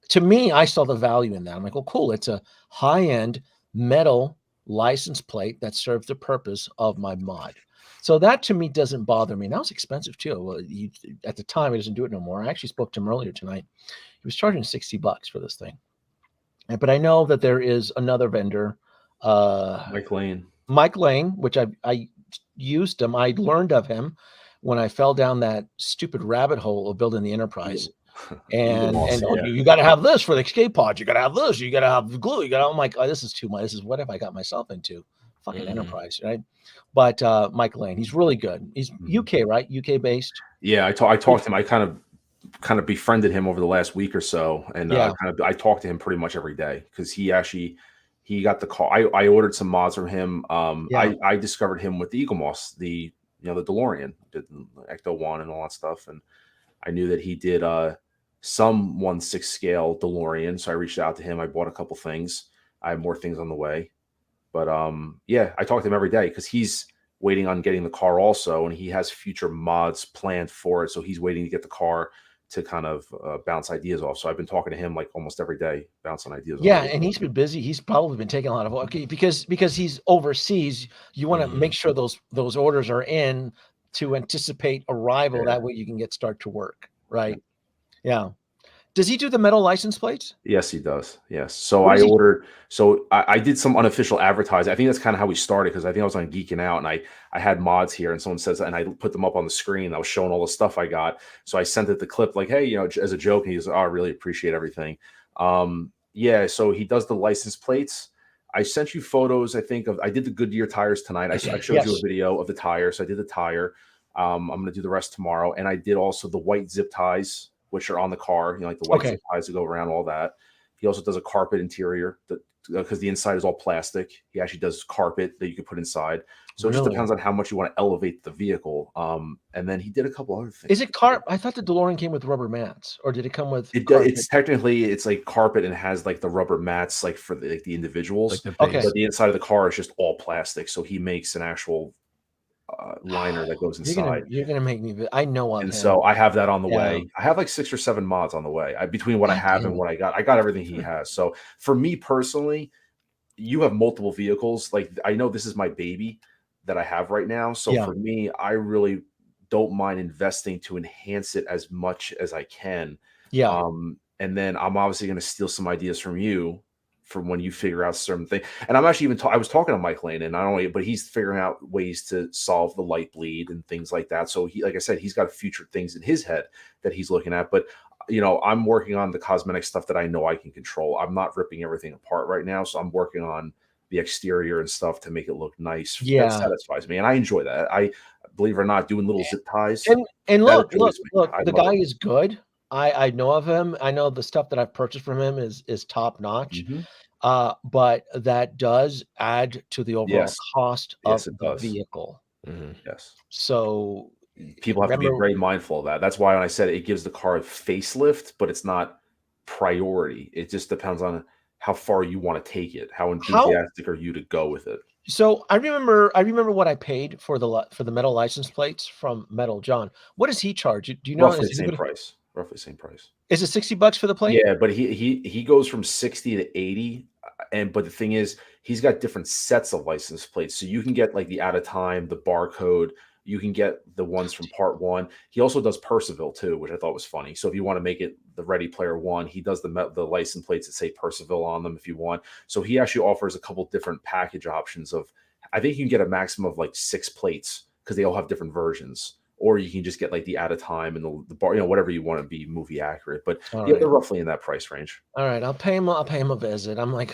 To me, I saw the value in that. I'm like, well, cool. It's a high-end metal license plate that serves the purpose of my mod. So that to me doesn't bother me. Now it's expensive too. Well, at the time, he doesn't do it no more. I actually spoke to him earlier tonight. He was charging $60 for this thing. But I know that there is another vendor, Mike Lane, which I used him. I learned of him when I fell down that stupid rabbit hole of building the Enterprise. You got to have this for the escape pod. You got to have this. You got to have glue. I'm like, oh, this is too much. This is what have I got myself into? Fucking Enterprise, right? But Mike Lane, he's really good. He's UK, right? UK based. Yeah, I talked to him. I kind of befriended him over the last week or so, and I talked to him pretty much every day because he got the call. I ordered some mods from him. I discovered him with the Eagle Moss, the DeLorean, did Ecto-1 and all that stuff, and I knew that he did some 1/6 scale DeLorean, so I reached out to him. I bought a couple things. I have more things on the way, but I talk to him every day because he's waiting on getting the car also, and he has future mods planned for it. So he's waiting to get the car to kind of bounce ideas off. So I've been talking to him like almost every day, bouncing ideas. Yeah, and he's been busy. He's probably been taking a lot of because he's overseas. You want to make sure those orders are in to anticipate arrival. That way you can start to work, right? Yeah. Does he do the metal license plates? Yes, he does. Yes. So I did some unofficial advertising. I think that's kind of how we started because I think I was on Geeking Out and I had mods here and someone says, and I put them up on the screen. I was showing all the stuff I got. So I sent it the clip like, hey, as a joke. And he goes, oh, I really appreciate everything. So he does the license plates. I sent you photos, I think, I did the Goodyear tires tonight. I showed you a video of the tire. So I did the tire. I'm going to do the rest tomorrow. And I did also the white zip ties, which are on the car, like the white zip ties that go around, all that. He also does a carpet interior because the inside is all plastic. He actually does carpet that you can put inside. So it just depends on how much you want to elevate the vehicle. And then he did a couple other things. Is it carpet? I thought the DeLorean came with rubber mats, or did it come with? It's technically like carpet and has like the rubber mats like for the individuals. Like but the inside of the car is just all plastic. So he makes an actual liner that goes inside. You're gonna make me. I know of him. So I have that on the way. I have like 6 or 7 mods on the way. Between what I have and what I got everything he has. So for me personally, you have multiple vehicles. Like I know this is my baby that I have right now. So for me, I really don't mind investing to enhance it as much as I can. Yeah. And then I'm obviously going to steal some ideas from you from when you figure out certain thing. And I'm actually I was talking to Mike Lane, and but he's figuring out ways to solve the light bleed and things like that. So like I said, he's got future things in his head that he's looking at. But I'm working on the cosmetic stuff that I know I can control. I'm not ripping everything apart right now, so I'm working on the exterior and stuff to make it look nice. Yeah, that satisfies me, and I enjoy that. I believe it or not, doing little zip ties. And look, the guy is good. I know of him. I know the stuff that I've purchased from him is top notch. But that does add to the overall cost of the vehicle. Yes. So people have to be very mindful of that. That's why when I said it gives the car a facelift, but it's not priority. It just depends on how far you want to take it. How enthusiastic are you to go with it? So I remember what I paid for the metal license plates from Metal John. What does he charge? Do you know? Roughly the same price. Roughly the same price. Is it $60 for the plate? Yeah, but he goes from 60 to 80. But the thing is, he's got different sets of license plates. So you can get like the out of time, the barcode. You can get the ones from part 1. He also does Percival too, which I thought was funny. So if you want to make it the Ready Player One, he does the license plates that say Percival on them if you want. So he actually offers a couple different package options of I think you can get a maximum of like 6 plates because they all have different versions. Or you can just get like the at a time and the bar, whatever you want to be movie accurate. But All yeah, right. they're roughly in that price range. All right, I'll pay him a visit. I'm like,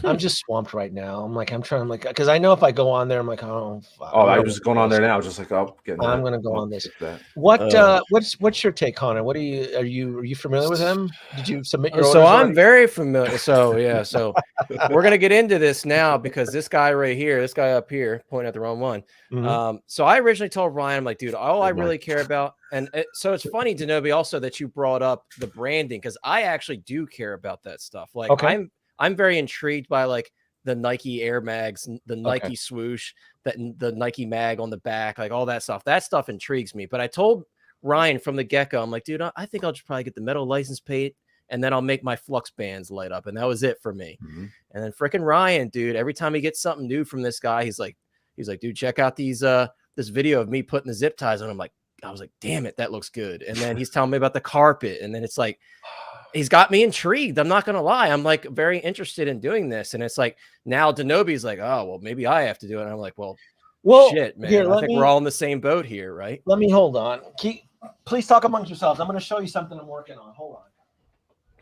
I'm just swamped right now. I'm trying to because I know if I go on there, I'm like, oh, fuck, Oh, I'm I was going on there now, just like, oh, getting that. I'm gonna go Oh, on this. skip that. What's your take on it? What are you familiar with him? Did you submit your So orders I'm already? very familiar. So yeah, so we're gonna get into this now because this guy right here, this guy up here, pointing at the wrong one. Mhm. So I originally told Ryan, I'm like, dude, all I Good really care about, and so it's funny, Denobi, also that you brought up the branding because I actually do care about that stuff. Like Okay. I'm very intrigued by like the Nike Air Mags, the Nike swoosh, the Nike mag on the back, like all that stuff. That stuff intrigues me. But I told Ryan from the get-go, I'm like, dude, I think I'll just probably get the metal license plate and then I'll make my flux bands light up. And that was it for me. Mm-hmm. And then freaking Ryan, dude, every time he gets something new from this guy, he's like, dude, check out these this video of me putting the zip ties on. I was like, damn it, that looks good. And then he's telling me about the carpet. And then it's like, he's got me intrigued. I'm not going to lie. I'm like very interested in doing this. And it's like, now Denobi's like, oh, well, maybe I have to do it. And I'm like, well, shit, man. Here, I think we're all in the same boat here, right? Let me hold on. Please talk amongst yourselves. I'm going to show you something I'm working on. Hold on.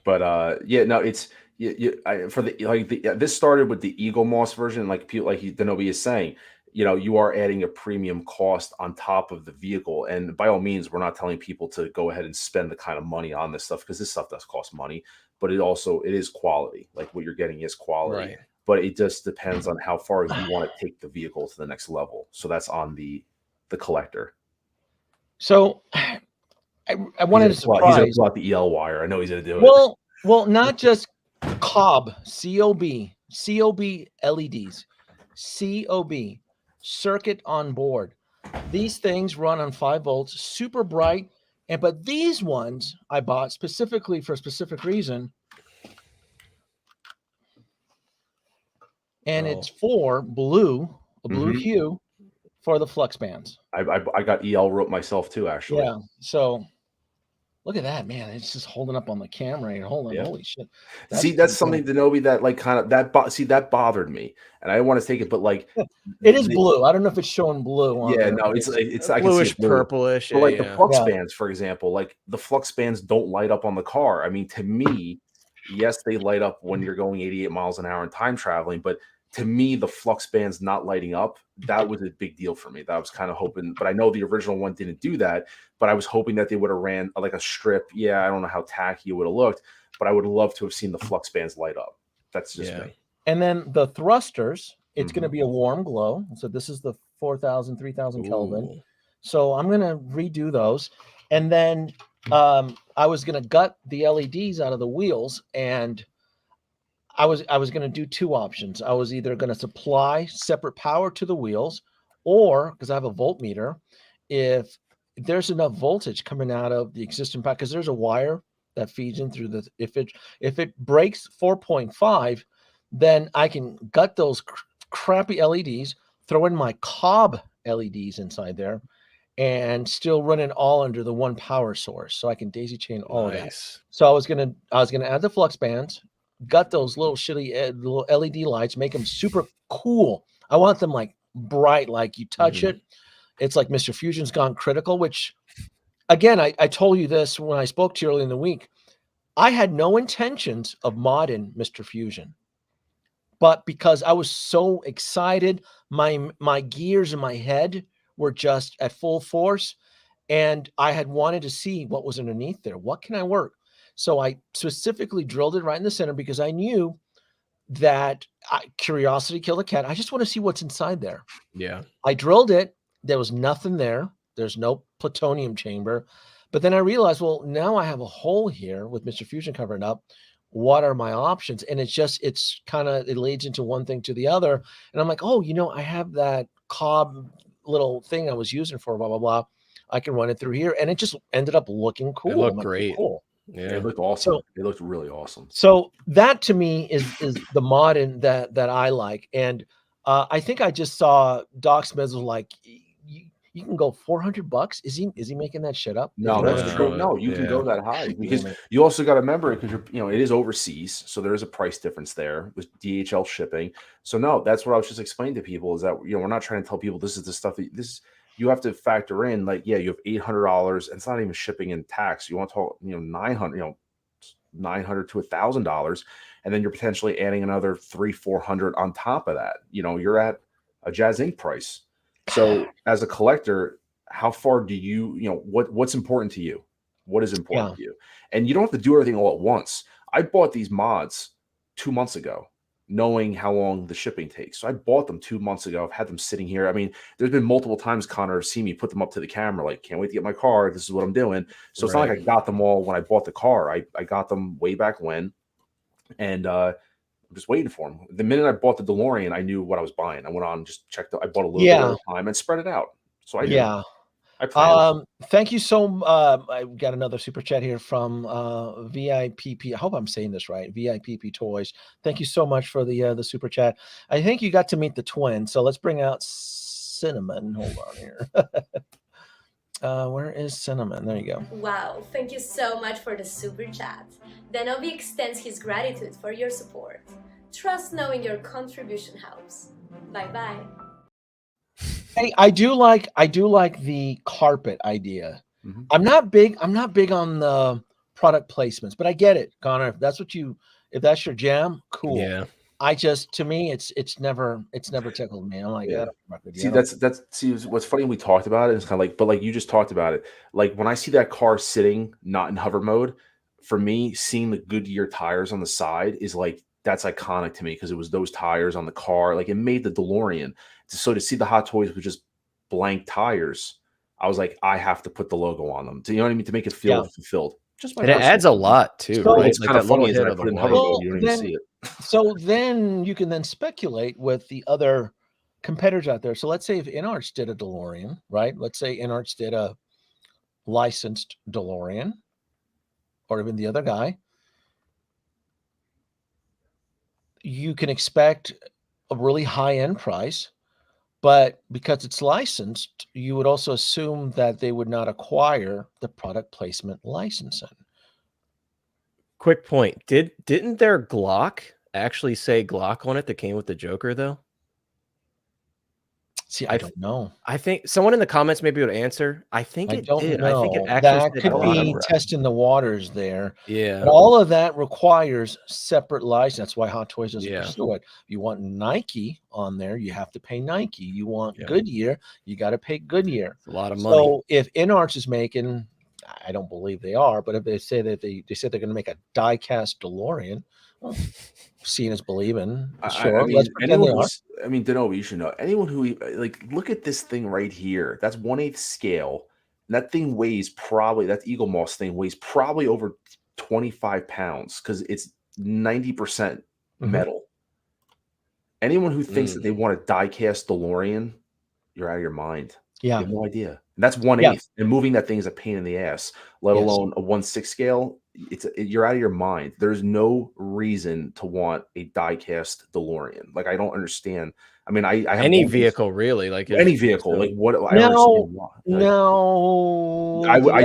But yeah, no, it's this started with the Eagle Moss version, like Denobi is saying, you are adding a premium cost on top of the vehicle. And by all means, we're not telling people to go ahead and spend the kind of money on this stuff because this stuff does cost money, but it is quality. Like what you're getting is quality, Right. But it just depends on how far you want to take the vehicle to the next level. So that's on the collector. So I wanted to surprise. He's going to pull out the EL wire. I know he's going to do it. Well, not just COB, COB LEDs, COB, circuit on board. These things run on 5 volts, super bright. But these ones I bought specifically for a specific reason. And it's for blue hue for the flux bands. I got EL rope myself too, actually. Yeah. So look at that, man. It's just holding up on the camera here. Hold on. Yeah. Holy shit. That's something, Denobi, that like kind of that bothered me. And I didn't want to take it, but like it is blue. I don't know if it's showing blue on there. No, it's I bluish, can see purplish. But like the flux bands, for example, like the flux bands don't light up on the car. I mean, to me, yes, they light up when you're going 88 miles an hour and time traveling, but to me, the flux bands not lighting up, that was a big deal for me. That I was kind of hoping, but I know the original one didn't do that, but I was hoping that they would have ran like a strip. Yeah, I don't know how tacky it would have looked, but I would love to have seen the flux bands light up. That's just me. And then the thrusters, it's going to be a warm glow. So this is the 4,000, 3,000 Kelvin. So I'm going to redo those. And then I was going to gut the LEDs out of the wheels, and I was going to do 2 options. I was either going to supply separate power to the wheels, or because I have a voltmeter, if there's enough voltage coming out of the existing power, because there's a wire that feeds in through the, if it breaks 4.5, then I can gut those crappy LEDs, throw in my COB LEDs inside there, and still run it all under the one power source, so I can daisy chain all of that. So I was gonna add the flux bands, gut those little shitty little LED lights, make them super cool. I want them like bright, like you touch it, it's like Mr. Fusion's gone critical. Which, again, I told you this when I spoke to you early in the week. I had no intentions of modding Mr. Fusion, but because I was so excited, my gears in my head were just at full force, and I had wanted to see what was underneath there. What can I work? So I specifically drilled it right in the center because I knew that curiosity killed a cat. I just want to see what's inside there. Yeah. I drilled it. There was nothing there. There's no plutonium chamber. But then I realized, well, now I have a hole here with Mr. Fusion covering up. What are my options? And it's kind of, it leads into one thing to the other. And I'm like, oh, I have that COB little thing I was using for blah, blah, blah. I can run it through here. And it just ended up looking cool. It looked great. Cool. Yeah, it looked awesome. It looked really awesome. So that to me is the mod that I like. And I think I just saw Doc Smith was like, You can go $400. Is he making that shit up? Is No, he that's really true. doing No, you can Yeah. go that high because Damn it. you also got to remember because it is overseas, so there is a price difference there with DHL shipping. So no, that's what I was just explaining to people is that we're not trying to tell people this is the stuff that this you have to factor in. Like, yeah, you have $800, and it's not even shipping and tax. You want to talk, 900, $900 to $1,000, and then you're potentially adding another 300-400 on top of that. You're at a Jazz Inc. price. So as a collector, how far do what's important to you? What is important to you? And you don't have to do everything all at once. I bought these mods 2 months ago, knowing how long the shipping takes. So I bought them 2 months ago. I've had them sitting here. I mean, there's been multiple times Connor has seen me put them up to the camera, like, can't wait to get my car. This is what I'm doing. So it's not like I got them all when I bought the car. I got them way back when. And I'm just waiting for them. The minute I bought the DeLorean, I knew what I was buying. I went on, just checked. I bought a little bit at a time and spread it out. So I knew. I planned. Thank you so I got another super chat here from VIPP. I hope I'm saying this right. VIPP Toys. Thank you so much for the super chat. I think you got to meet the twin. So let's bring out Cinnamon. Hold on here. Where is Cinnamon? There you go. Wow, thank you so much for the super chat. Denobi extends his gratitude for your support. Trust knowing your contribution helps. Bye-bye. Hey, I do like the carpet idea. Mm-hmm. I'm not big on the product placements, but I get it, Connor. If that's your jam, cool. Yeah. To me, it's never tickled me. I'm like, Yeah. See, what's funny. We talked about it. It's kind of like, but like you just talked about it. Like when I see that car sitting not in hover mode, for me, seeing the Goodyear tires on the side is like that's iconic to me because it was those tires on the car. Like it made the DeLorean. So to see the Hot Toys with just blank tires, I was like, I have to put the logo on them. You know what I mean? To make it feel fulfilled. Just and it adds a lot too, right? It's kind of funny is that I put in hover mode, you don't even see it. So then you can then speculate with the other competitors out there. So let's say if InArts did a DeLorean, right? Let's say InArts did a licensed DeLorean, or even the other guy. You can expect a really high-end price, but because it's licensed, you would also assume that they would not acquire the product placement licensing. Quick point. Didn't their Glock actually say Glock on it that came with the Joker though? See, I don't know. I think someone in the comments maybe would answer. I think it did. Know. I think it actually that could be testing the waters there. Yeah. But all of that requires separate license. That's why Hot Toys doesn't pursue it. You want Nike on there, you have to pay Nike. You want Goodyear, you got to pay Goodyear. It's a lot of money. So if InArts is making, I don't believe they are, but if they say that they said they're going to make a diecast DeLorean, well, seeing is believing. Sure, I mean, Denobi, you should know. Anyone who look at this thing right here. That's 1/8 scale. And that thing weighs that Eagle Moss thing weighs probably over 25 pounds because it's 90% metal. Anyone who thinks that they want a diecast DeLorean, you're out of your mind. Yeah, you have no idea. And that's 1/8, and moving that thing is a pain in the ass. Let alone a 1/6 scale. You're out of your mind. There's no reason to want a diecast DeLorean. Like I don't understand. I mean, I have any vehicle really, like any vehicle. Like what? I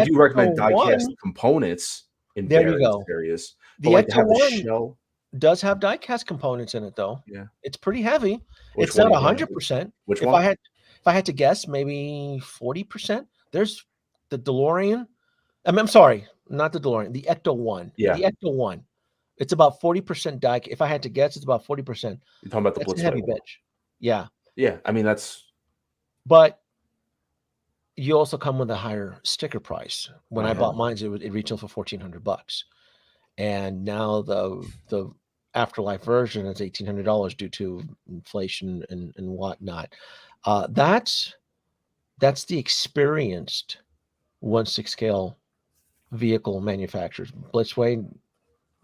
do recommend diecast components in various areas. The Ecto-1 does have diecast components in it, though. Yeah, it's pretty heavy. It's not 100%. Which one? If I had to guess, maybe 40%. There's the DeLorean. I'm sorry, not the DeLorean. The Ecto-1. Yeah, the Ecto-1. It's about 40% die. If I had to guess, it's about 40%. You're talking about the Blitzway heavy bitch. Yeah. Yeah. I mean, But you also come with a higher sticker price. When I bought mine, it retailed for $1,400, and now the Afterlife version is $1,800 due to inflation and whatnot. That's the experienced 1/6 scale vehicle manufacturers. Blitzway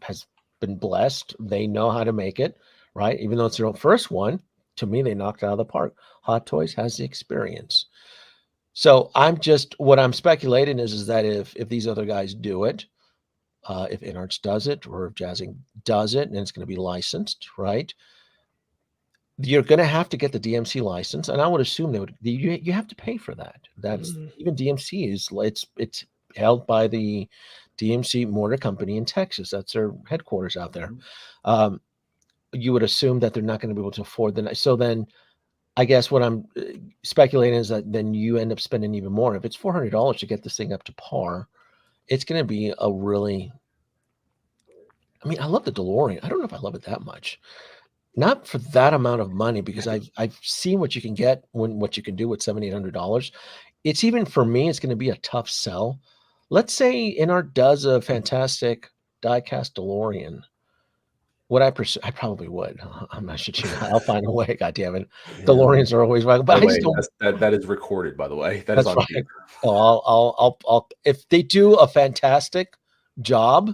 has been blessed. They know how to make it, right? Even though it's their own first one, to me, they knocked it out of the park. Hot Toys has the experience. So what I'm speculating is that if these other guys do it, if InArts does it, or if Jazzing does it, and it's going to be licensed, right? you're going to have to get the DMC license, and I would assume they would. You have to pay for that. That's even DMC is it's held by the DMC Motor Company in Texas. That's their headquarters out there. You would assume that they're not going to be able to afford the. So then, I guess what I'm speculating is that then you end up spending even more. If it's $400 to get this thing up to par, it's going to be a really. I mean, I love the DeLorean. I don't know if I love it that much. Not for that amount of money, because I've seen what you can get what you can do with $700-800. It's even for me, it's going to be a tough sell. Let's say Inart does a fantastic diecast DeLorean. Would I pursue? I probably would. I'm not sure. I'll find a way. God damn it. Yeah. DeLoreans are always right. But By the I just way, don't. that is recorded, by the way. That is That's on right. tape. Oh, I'll if they do a fantastic job,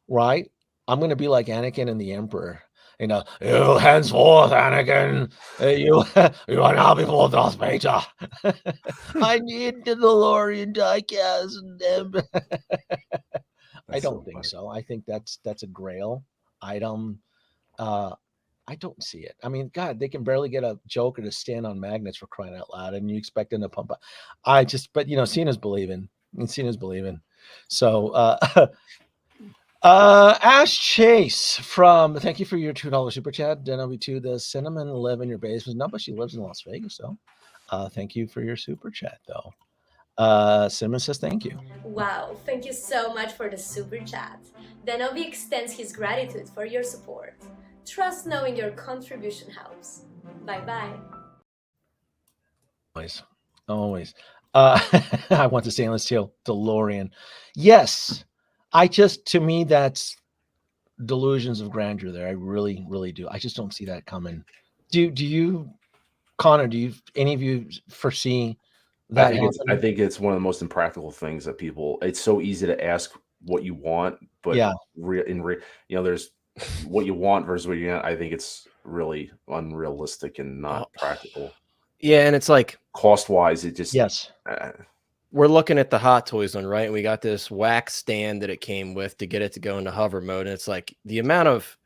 right? I'm going to be like Anakin and the Emperor. You know, you henceforth, Anakin, you are now before Darth Vader. I need the DeLorean diecast. I don't think so. I think that's a grail item. I don't see it. I mean, God, they can barely get a Joker to stand on magnets, for crying out loud, and you expect them to pump up. But seeing is believing, and seeing is believing. So, Ash Chase thank you for your $2 super chat. NLB2, the cinnamon live in your basement. No, but she lives in Las Vegas, so thank you for your super chat, though. Cinnamon says thank you. Wow, thank you so much for the super chat. Denobi extends his gratitude for your support. Trust knowing your contribution helps. Bye-bye. Always. I want the stainless steel DeLorean. Yes. To me, that's delusions of grandeur there. I really, really do. I just don't see that coming. Do you, Connor, any of you foresee that happening? I think it's one of the most impractical things that it's so easy to ask what you want, but there's what you want versus what you want. I think it's really unrealistic and not practical. Yeah, and it's like cost-wise, it just we're looking at the Hot Toys one, right? And we got this wax stand that it came with to get it to go into hover mode. And it's like the amount of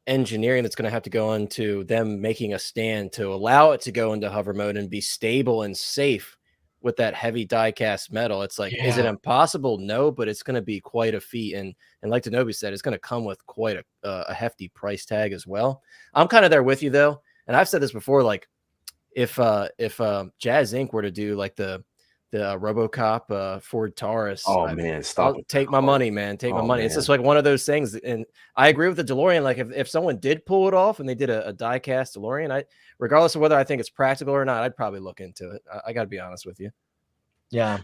engineering that's going to have to go into them making a stand to allow it to go into hover mode and be stable and safe with that heavy die-cast metal. It's like, is it impossible? No, but it's going to be quite a feat. And like Denobi said, it's going to come with quite a hefty price tag as well. I'm kind of there with you, though. And I've said this before, like, if Jazz Inc. were to do like the RoboCop Ford Taurus, man, stop! I'll take my money, man. Take my money. Man. It's just like one of those things. And I agree with the DeLorean. Like if someone did pull it off and they did a die-cast DeLorean, regardless of whether I think it's practical or not, I'd probably look into it. I got to be honest with you. Yeah.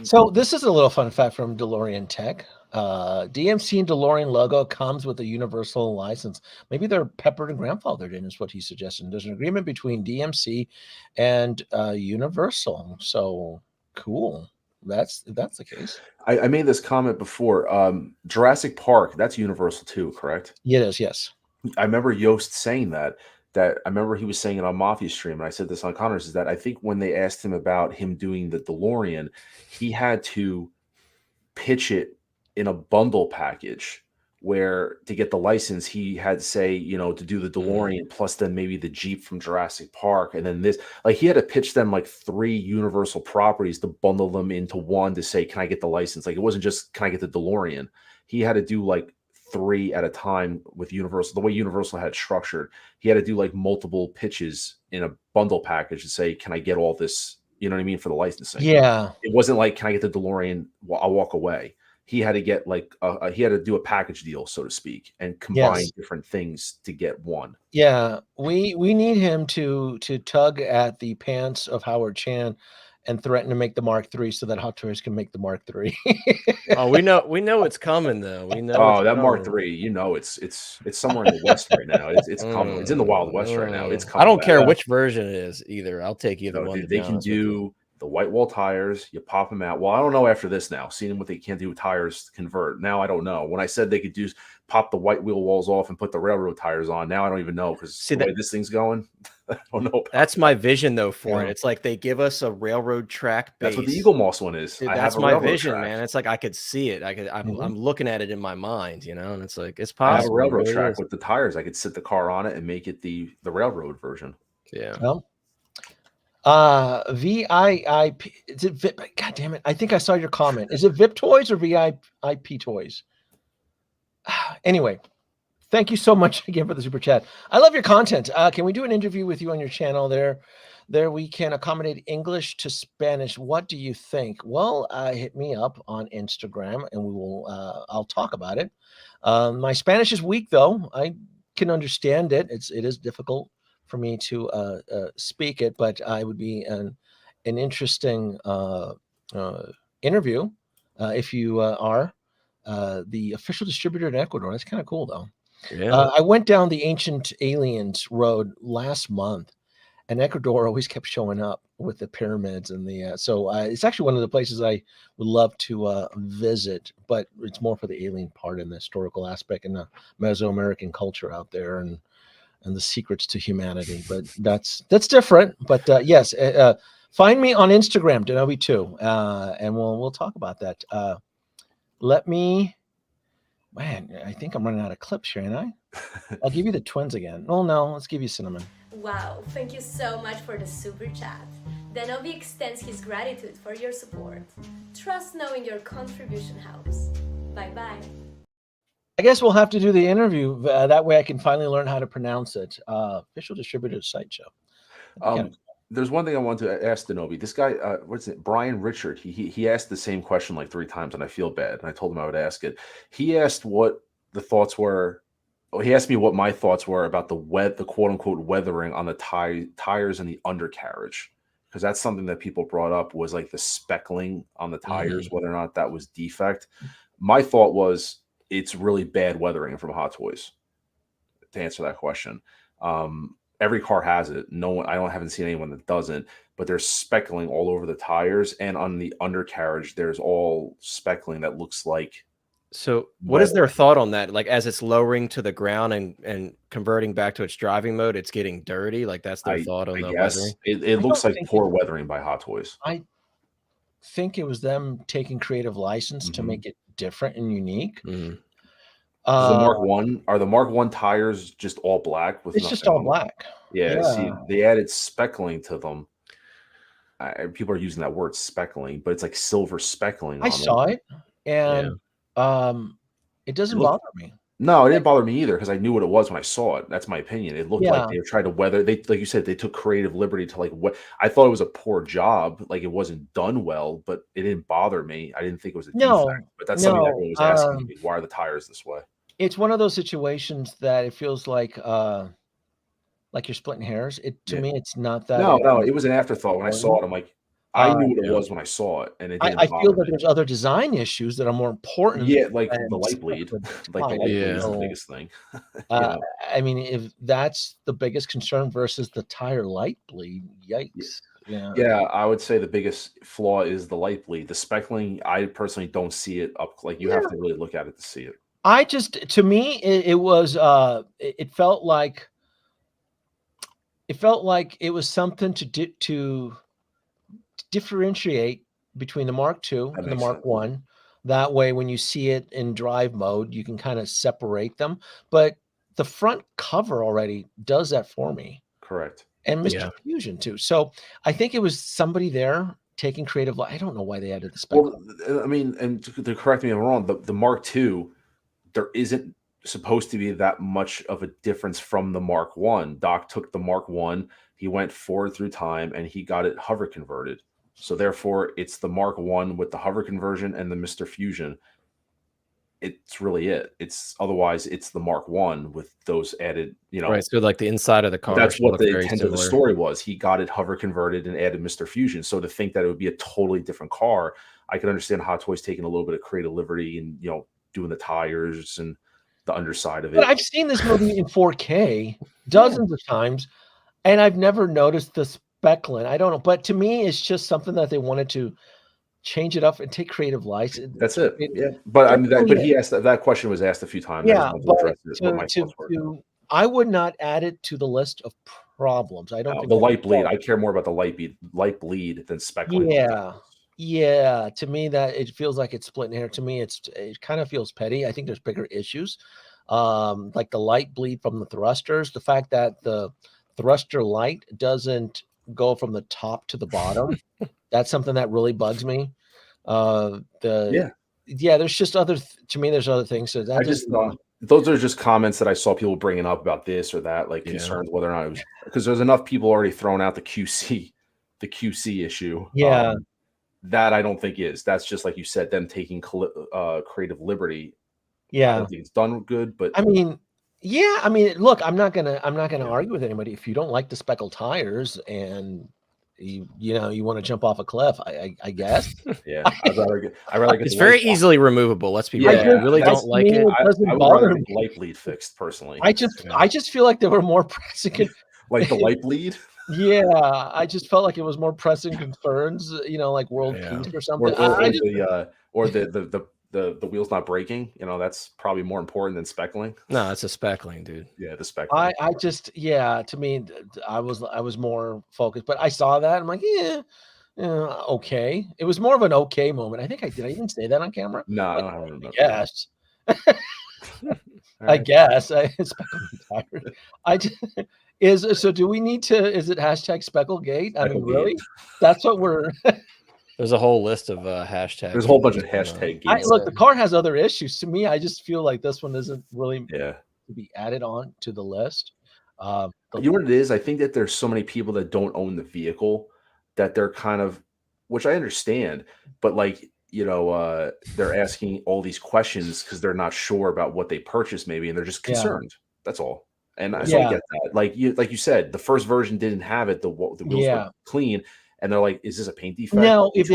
So this is a little fun fact from DeLorean Tech. DMC and DeLorean logo comes with a universal license. Maybe they're peppered and grandfathered in, is what he's suggesting. There's an agreement between DMC and Universal. So cool. That's the case. I made this comment before. Jurassic Park, that's Universal too, correct? It is, yes. I remember Yost saying that I remember he was saying it on Mafia Stream, and I said this on Connor's, is that I think when they asked him about him doing the DeLorean, he had to pitch it in a bundle package where to get the license, he had to say, to do the DeLorean plus then maybe the Jeep from Jurassic Park. And then this, like he had to pitch them like 3 Universal properties to bundle them into one to say, can I get the license? Like it wasn't just, can I get the DeLorean? He had to do like 3 at a time with Universal. The way Universal had it structured, he had to do like multiple pitches in a bundle package to say, can I get all this? You know what I mean? For the licensing. Yeah. It wasn't like, can I get the DeLorean? Well, I'll walk away. He had to get like he had to do a package deal, so to speak, and combine different things to get one. Yeah, we need him to tug at the pants of Howard Chan and threaten to make the Mark III so that Hot Toys can make the Mark III. Oh, we know it's coming though. We know. Oh, that Mark III, it's somewhere in the West right now. It's coming. It's in the Wild West right now. It's coming. I don't care which version it is either. I'll take either one. Dude, they can do the white wall tires, you pop them out. Well, I don't know after this now, seeing what they can do with tires to convert. Now I don't know. When I said they could pop the white wheel walls off and put the railroad tires on, now I don't even know because the way this thing's going. I don't know. About That's my vision though for it. Yeah. It's like they give us a railroad track base. That's what the Eagle Moss one is. Dude, I that's have a my railroad vision, track. man. It's like I could see it. I'm looking at it in my mind, you know, and it's like it's I have a possible. It railroad really track is. with the tires. I could sit the car on it and make it the railroad version. Yeah. Well, VIP. Is it VIP? God damn it! I think I saw your comment. Is it VIP Toys or VIP Toys? Anyway, thank you so much again for the super chat. I love your content. Can we do an interview with you on your channel there? There we can accommodate English to Spanish. What do you think? Well, hit me up on Instagram and we will. I'll talk about it. My Spanish is weak though. I can understand it. It is difficult for me to speak it, but I would be an interesting interview if you are the official distributor in Ecuador. That's kind of cool though. Yeah. I went down the Ancient Aliens road last month, and Ecuador always kept showing up with the pyramids and the. So it's actually one of the places I would love to visit, but it's more for the alien part and the historical aspect and the Mesoamerican culture out there and the secrets to humanity. But that's different. But yes, find me on Instagram, Denobi2, and we'll talk about that. Let me. Man, I think I'm running out of clips here, ain't I? I'll give you the twins again. Oh no, let's give you Cinnamon. Wow, thank you so much for the super chat. Denobi extends his gratitude for your support. Trust knowing your contribution helps. Bye bye. I guess we'll have to do the interview. That way I can finally learn how to pronounce it. Official distributor Sideshow. There's one thing I want to ask Denobi. This guy, what's it? Brian Richard. He asked the same question like 3 times, and I feel bad. And I told him I would ask it. He asked what the thoughts were. Well, he asked me what my thoughts were about the quote unquote weathering on the tires and the undercarriage, because that's something that people brought up was like the speckling on the tires, whether or not that was defect. My thought was it's really bad weathering from Hot Toys. To answer that question. Every car has it. No one, haven't seen anyone that doesn't, but there's speckling all over the tires, and on the undercarriage, there's all speckling that looks like. So what is their thought on that? Like as it's lowering to the ground and converting back to its driving mode, it's getting dirty. Like that's their thought on the weathering. It looks like poor weathering by Hot Toys. I think it was them taking creative license to make it different and unique. The Mark One are the Mark One tires just all black with it's just all black. Yeah, see, they added speckling to them. People are using that word speckling, but it's like silver speckling. I saw it, and it doesn't bother me. No, it didn't bother me either because I knew what it was when I saw it. That's my opinion. It looked like they were trying to weather. They, like you said, they took creative liberty to like what I thought it was a poor job. Like it wasn't done well, but it didn't bother me. I didn't think it was a defect. But that's something that everyone was asking me. Why are the tires this way? It's one of those situations that it feels like you're splitting hairs. To me, it's not that. No, it was an afterthought when I saw it. I'm like, I knew what it was when I saw it, and it didn't I feel that me. there's other design issues that are more important. Yeah, like the light bleed. Like the light bleed is the biggest thing. I mean, if that's the biggest concern versus the tire light bleed, yikes. Yeah, I would say the biggest flaw is the light bleed. The speckling, I personally don't see it up. Like you have to really look at it to see it. To me, it was it felt like it was something to differentiate between the Mark II and the Mark I. That way, when you see it in drive mode, you can kind of separate them. But the front cover already does that for me. Correct. And Mr. Fusion too. So I think it was somebody there taking creative. I don't know why they added the spec. Well, I mean, and to correct me if I'm wrong, the Mark II, there isn't supposed to be that much of a difference from the Mark I. Doc took the Mark I, he went forward through time, and he got it hover converted. So therefore, it's the Mark I with the hover conversion and the Mr. Fusion. It's really it. Otherwise it's the Mark I with those added, Right. So like the inside of the car. That's what the intent of the story was. He got it hover converted and added Mr. Fusion. So to think that it would be a totally different car, I can understand Hot Toys taking a little bit of creative liberty and doing the tires and the underside of it. But I've seen this movie in 4K dozens of times, and I've never noticed the speckling. I don't know, but to me, it's just something that they wanted to change it up and take creative license. That's it. But I mean, he asked that question was asked a few times. Yeah, but I would not add it to the list of problems. I don't think The that's light bleed. fault. I care more about the light bleed than speckling. Yeah. Yeah, to me that it feels like it's splitting hair. To me, it kind of feels petty. I think there's bigger issues, like the light bleed from the thrusters. The fact that the thruster light doesn't go from the top to the bottom, that's something that really bugs me. There's just to me, there's other things. So that those are just comments that I saw people bringing up about this or that, like concerns whether or not it was, because there's enough people already throwing out the QC issue. Yeah. That I don't think that's just like you said, them taking creative liberty. I Yeah. don't think it's done good, but I mean, look, I'm not gonna argue with anybody. If you don't like the speckled tires and you want to jump off a cliff, I guess. Yeah, I'd rather get It's very easily removable. Let's be real. I really don't like it. I would rather get the light bleed fixed personally. I just feel like there were more pressing like the light bleed. Yeah, I just felt like it was more pressing concerns, like world peace or something. Or the wheel's not breaking. That's probably more important than speckling. No, it's a speckling, dude. Yeah, the speckling. I just, to me, I was more focused, but I saw that. I'm like, okay. It was more of an okay moment. I think did I even say that on camera? No, I don't remember. Yes. Right. I guess so do we need to, is it hashtag Specklegate? I mean, really? That's what we're there's a whole list of hashtags. There's a whole bunch of hashtag games. Look, the car has other issues. To me, I just feel like this one isn't really to be added on to the list. You know what it is? I think that there's so many people that don't own the vehicle that they're kind of, which I understand, but they're asking all these questions because they're not sure about what they purchased maybe, and they're just concerned. That's all. And I get that. Like you said, the first version didn't have it. The wheels were clean, and they're like, "Is this a paint defect?" No, if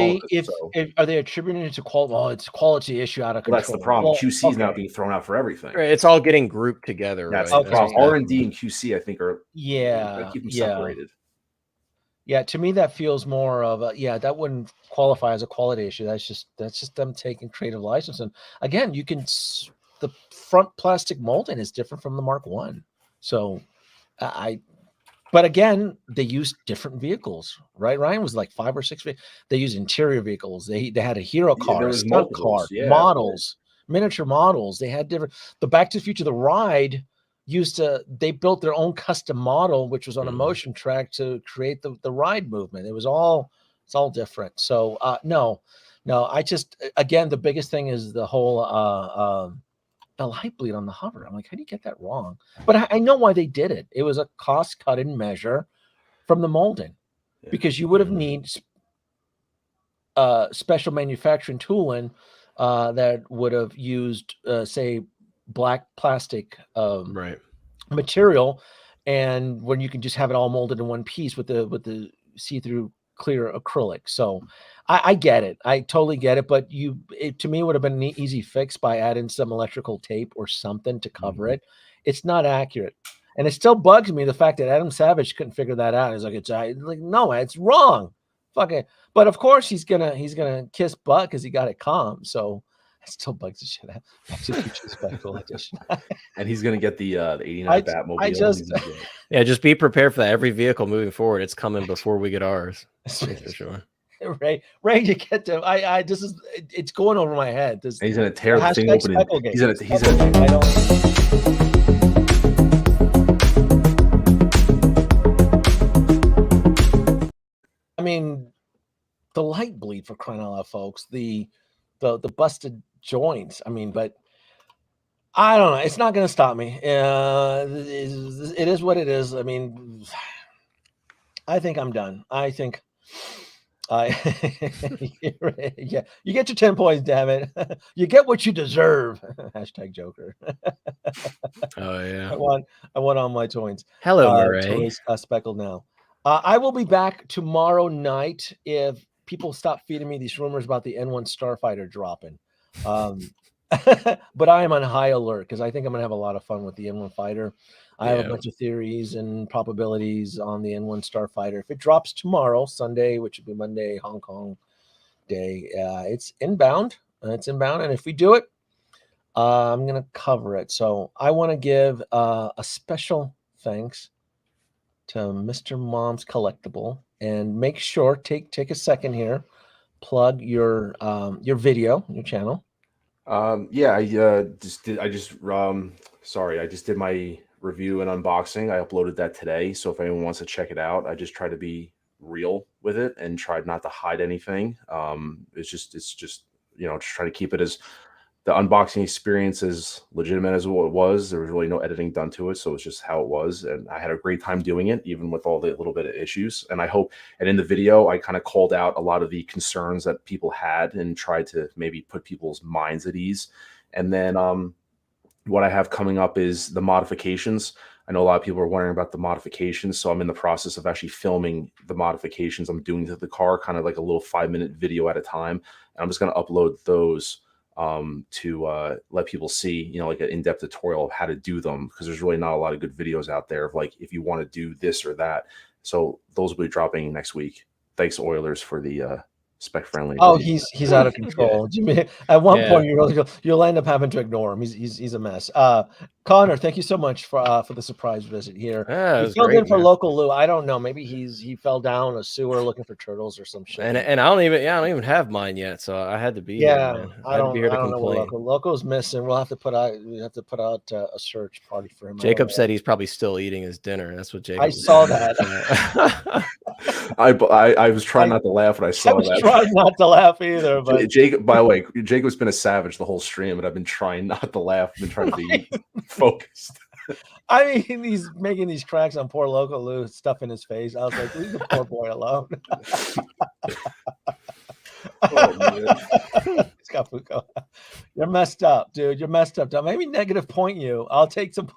are they attributing it to quality? Oh, it's a quality issue out of control. That's the problem. QC is now being thrown out for everything. Right, it's all getting grouped together. That's the problem. R&D and QC, I think, are keep them separated. Yeah, to me that feels more of that wouldn't qualify as a quality issue. That's just them taking creative license. And again, the front plastic molding is different from the Mark 1. So but again, they used different vehicles, right? Ryan was like 5 or 6. They used interior vehicles. They had a hero car, a stunt car, models, miniature models. They had different. The Back to the Future, the ride they built their own custom model, which was on a motion track to create the ride movement. It's all different. So no, I just, again, the biggest thing is the whole the light bleed on the hover. I'm like, how do you get that wrong? But I know why they did it. It was a cost cut and measure from the molding, because you would have need special manufacturing tooling that would have used say black plastic material, and when you can just have it all molded in one piece with the see-through clear acrylic. So I get it. I totally get it. But to me, it would have been an easy fix by adding some electrical tape or something to cover it. It's not accurate. And it still bugs me, the fact that Adam Savage couldn't figure that out. He's like, no, it's wrong. Fuck it. But of course he's gonna kiss butt because he got it calm. So it still bugs the shit out. Back to the Future Special Edition. And he's gonna get the 89 Batmobile. Just be prepared for that. Every vehicle moving forward, it's coming before we get ours. For sure. Ray, you get to it's going over my head. He's gonna tear the thing open. He's I mean, the light bleed, for crying out loud, folks. The busted joints. I mean, but I don't know. It's not going to stop me. It is what it is. I mean, I think I'm done. I think yeah, you get your 10 points, damn it. You get what you deserve. Hashtag Joker. Oh yeah. I want all my toys. Hello, Murray. Toys speckled now. I will be back tomorrow night if people stop feeding me these rumors about the N1 Starfighter dropping. But I am on high alert because I think I'm gonna have a lot of fun with the N1 fighter. I have a bunch of theories and probabilities on the N1 Starfighter. If it drops tomorrow, Sunday, which would be Monday, Hong Kong day, it's inbound. And if we do it, I'm going to cover it. So I want to give a special thanks to Mr. Mom's Collectible, and make sure take a second here, plug your video, your channel. Yeah, I just did my review and unboxing. I uploaded that today, so if anyone wants to check it out, I just try to be real with it and tried not to hide anything. It's just just try to keep it as the unboxing experience as legitimate as what it was. There was really no editing done to it, so it's just how it was, and I had a great time doing it, even with all the little bit of issues. And I hope, and in the video, I kind of called out a lot of the concerns that people had and tried to maybe put people's minds at ease. And then what I have coming up is the modifications. I know a lot of people are wondering about the modifications, so I'm in the process of actually filming the modifications I'm doing to the car, kind of like a little 5-minute video at a time. And I'm just going to upload those to let people see, like an in-depth tutorial of how to do them, because there's really not a lot of good videos out there of like if you want to do this or that. So those will be dropping next week. Thanks, Oilers, for the spec friendly. Oh, he's out of control. At one point you'll end up having to ignore him. He's a mess. Connor, thank you so much for the surprise visit here. He filled in for local Lou. I don't know. Maybe he fell down a sewer looking for turtles or some shit. And I don't even have mine yet, so I had to be here, man. I don't know what Loco's missing. We'll have to put out a search party for him. Jacob said he's probably still eating his dinner. That's what Jacob. I saw that. I was trying not to laugh when I saw that. Trying not to laugh either, but Jacob. By the way, Jacob's been a savage the whole stream, but I've been trying not to laugh. I've been trying to be focused. I mean, he's making these cracks on poor Loco Lou, stuff in his face. I was like, leave the poor boy alone. Scott Fuko, you're messed up, dude. You're messed up. Don't maybe negative point you. I'll take some.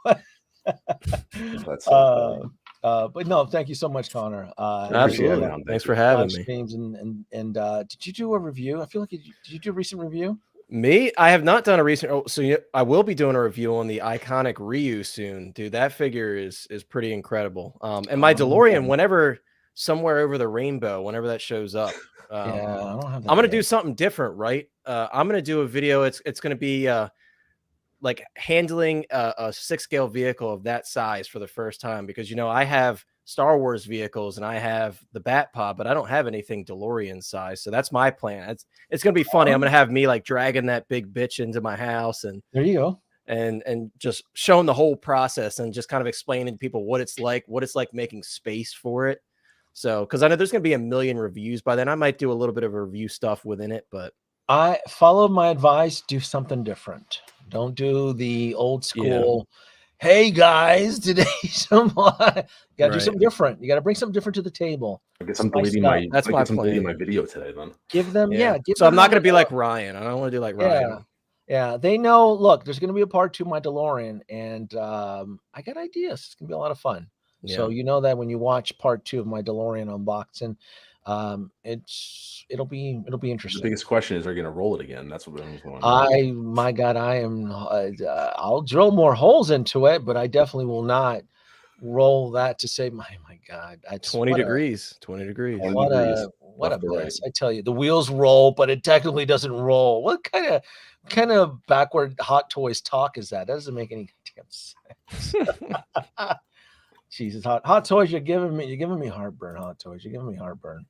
That's so but no, thank you so much, Connor. Absolutely. Thanks for having me. Streams and did you do a review? I feel like did you do a recent review? Me? I have not done a recent. I will be doing a review on the iconic Ryu soon, dude. That figure is pretty incredible. And my DeLorean, whenever somewhere over the rainbow, whenever that shows up, I don't have that I'm gonna do something different, right? I'm gonna do a video. It's gonna be like handling a 6-scale vehicle of that size for the first time, because I have Star Wars vehicles and I have the Bat Pod, but I don't have anything DeLorean size. So that's my plan. It's gonna be funny. I'm gonna have me like dragging that big bitch into my house, and there you go, and just showing the whole process and just kind of explaining to people what it's like making space for it. So because I know there's gonna be a million reviews by then, I might do a little bit of review stuff within it, but I followed my advice. Do something different. Don't do the old school. Yeah. Hey guys, today you gotta do something different. You gotta bring something different to the table. I guess I'm deleting my video today then. Give them, so I'm not gonna be like Ryan. I don't want to do like Ryan. Yeah, they know. Look, there's gonna be a part 2 of my DeLorean, and I got ideas. It's gonna be a lot of fun. Yeah. So that when you watch part 2 of my DeLorean unboxing, it'll be interesting. The biggest question is, are you going to roll it again? That's what I'm going. My God, I'll drill more holes into it, but I definitely will not roll that to say, my God, 20 degrees. What a mess! I tell you, the wheels roll, but it technically doesn't roll. What kind of backward Hot Toys talk is that? That doesn't make any damn sense. Jesus, Hot Toys, you're giving me heartburn. Hot Toys, you're giving me heartburn.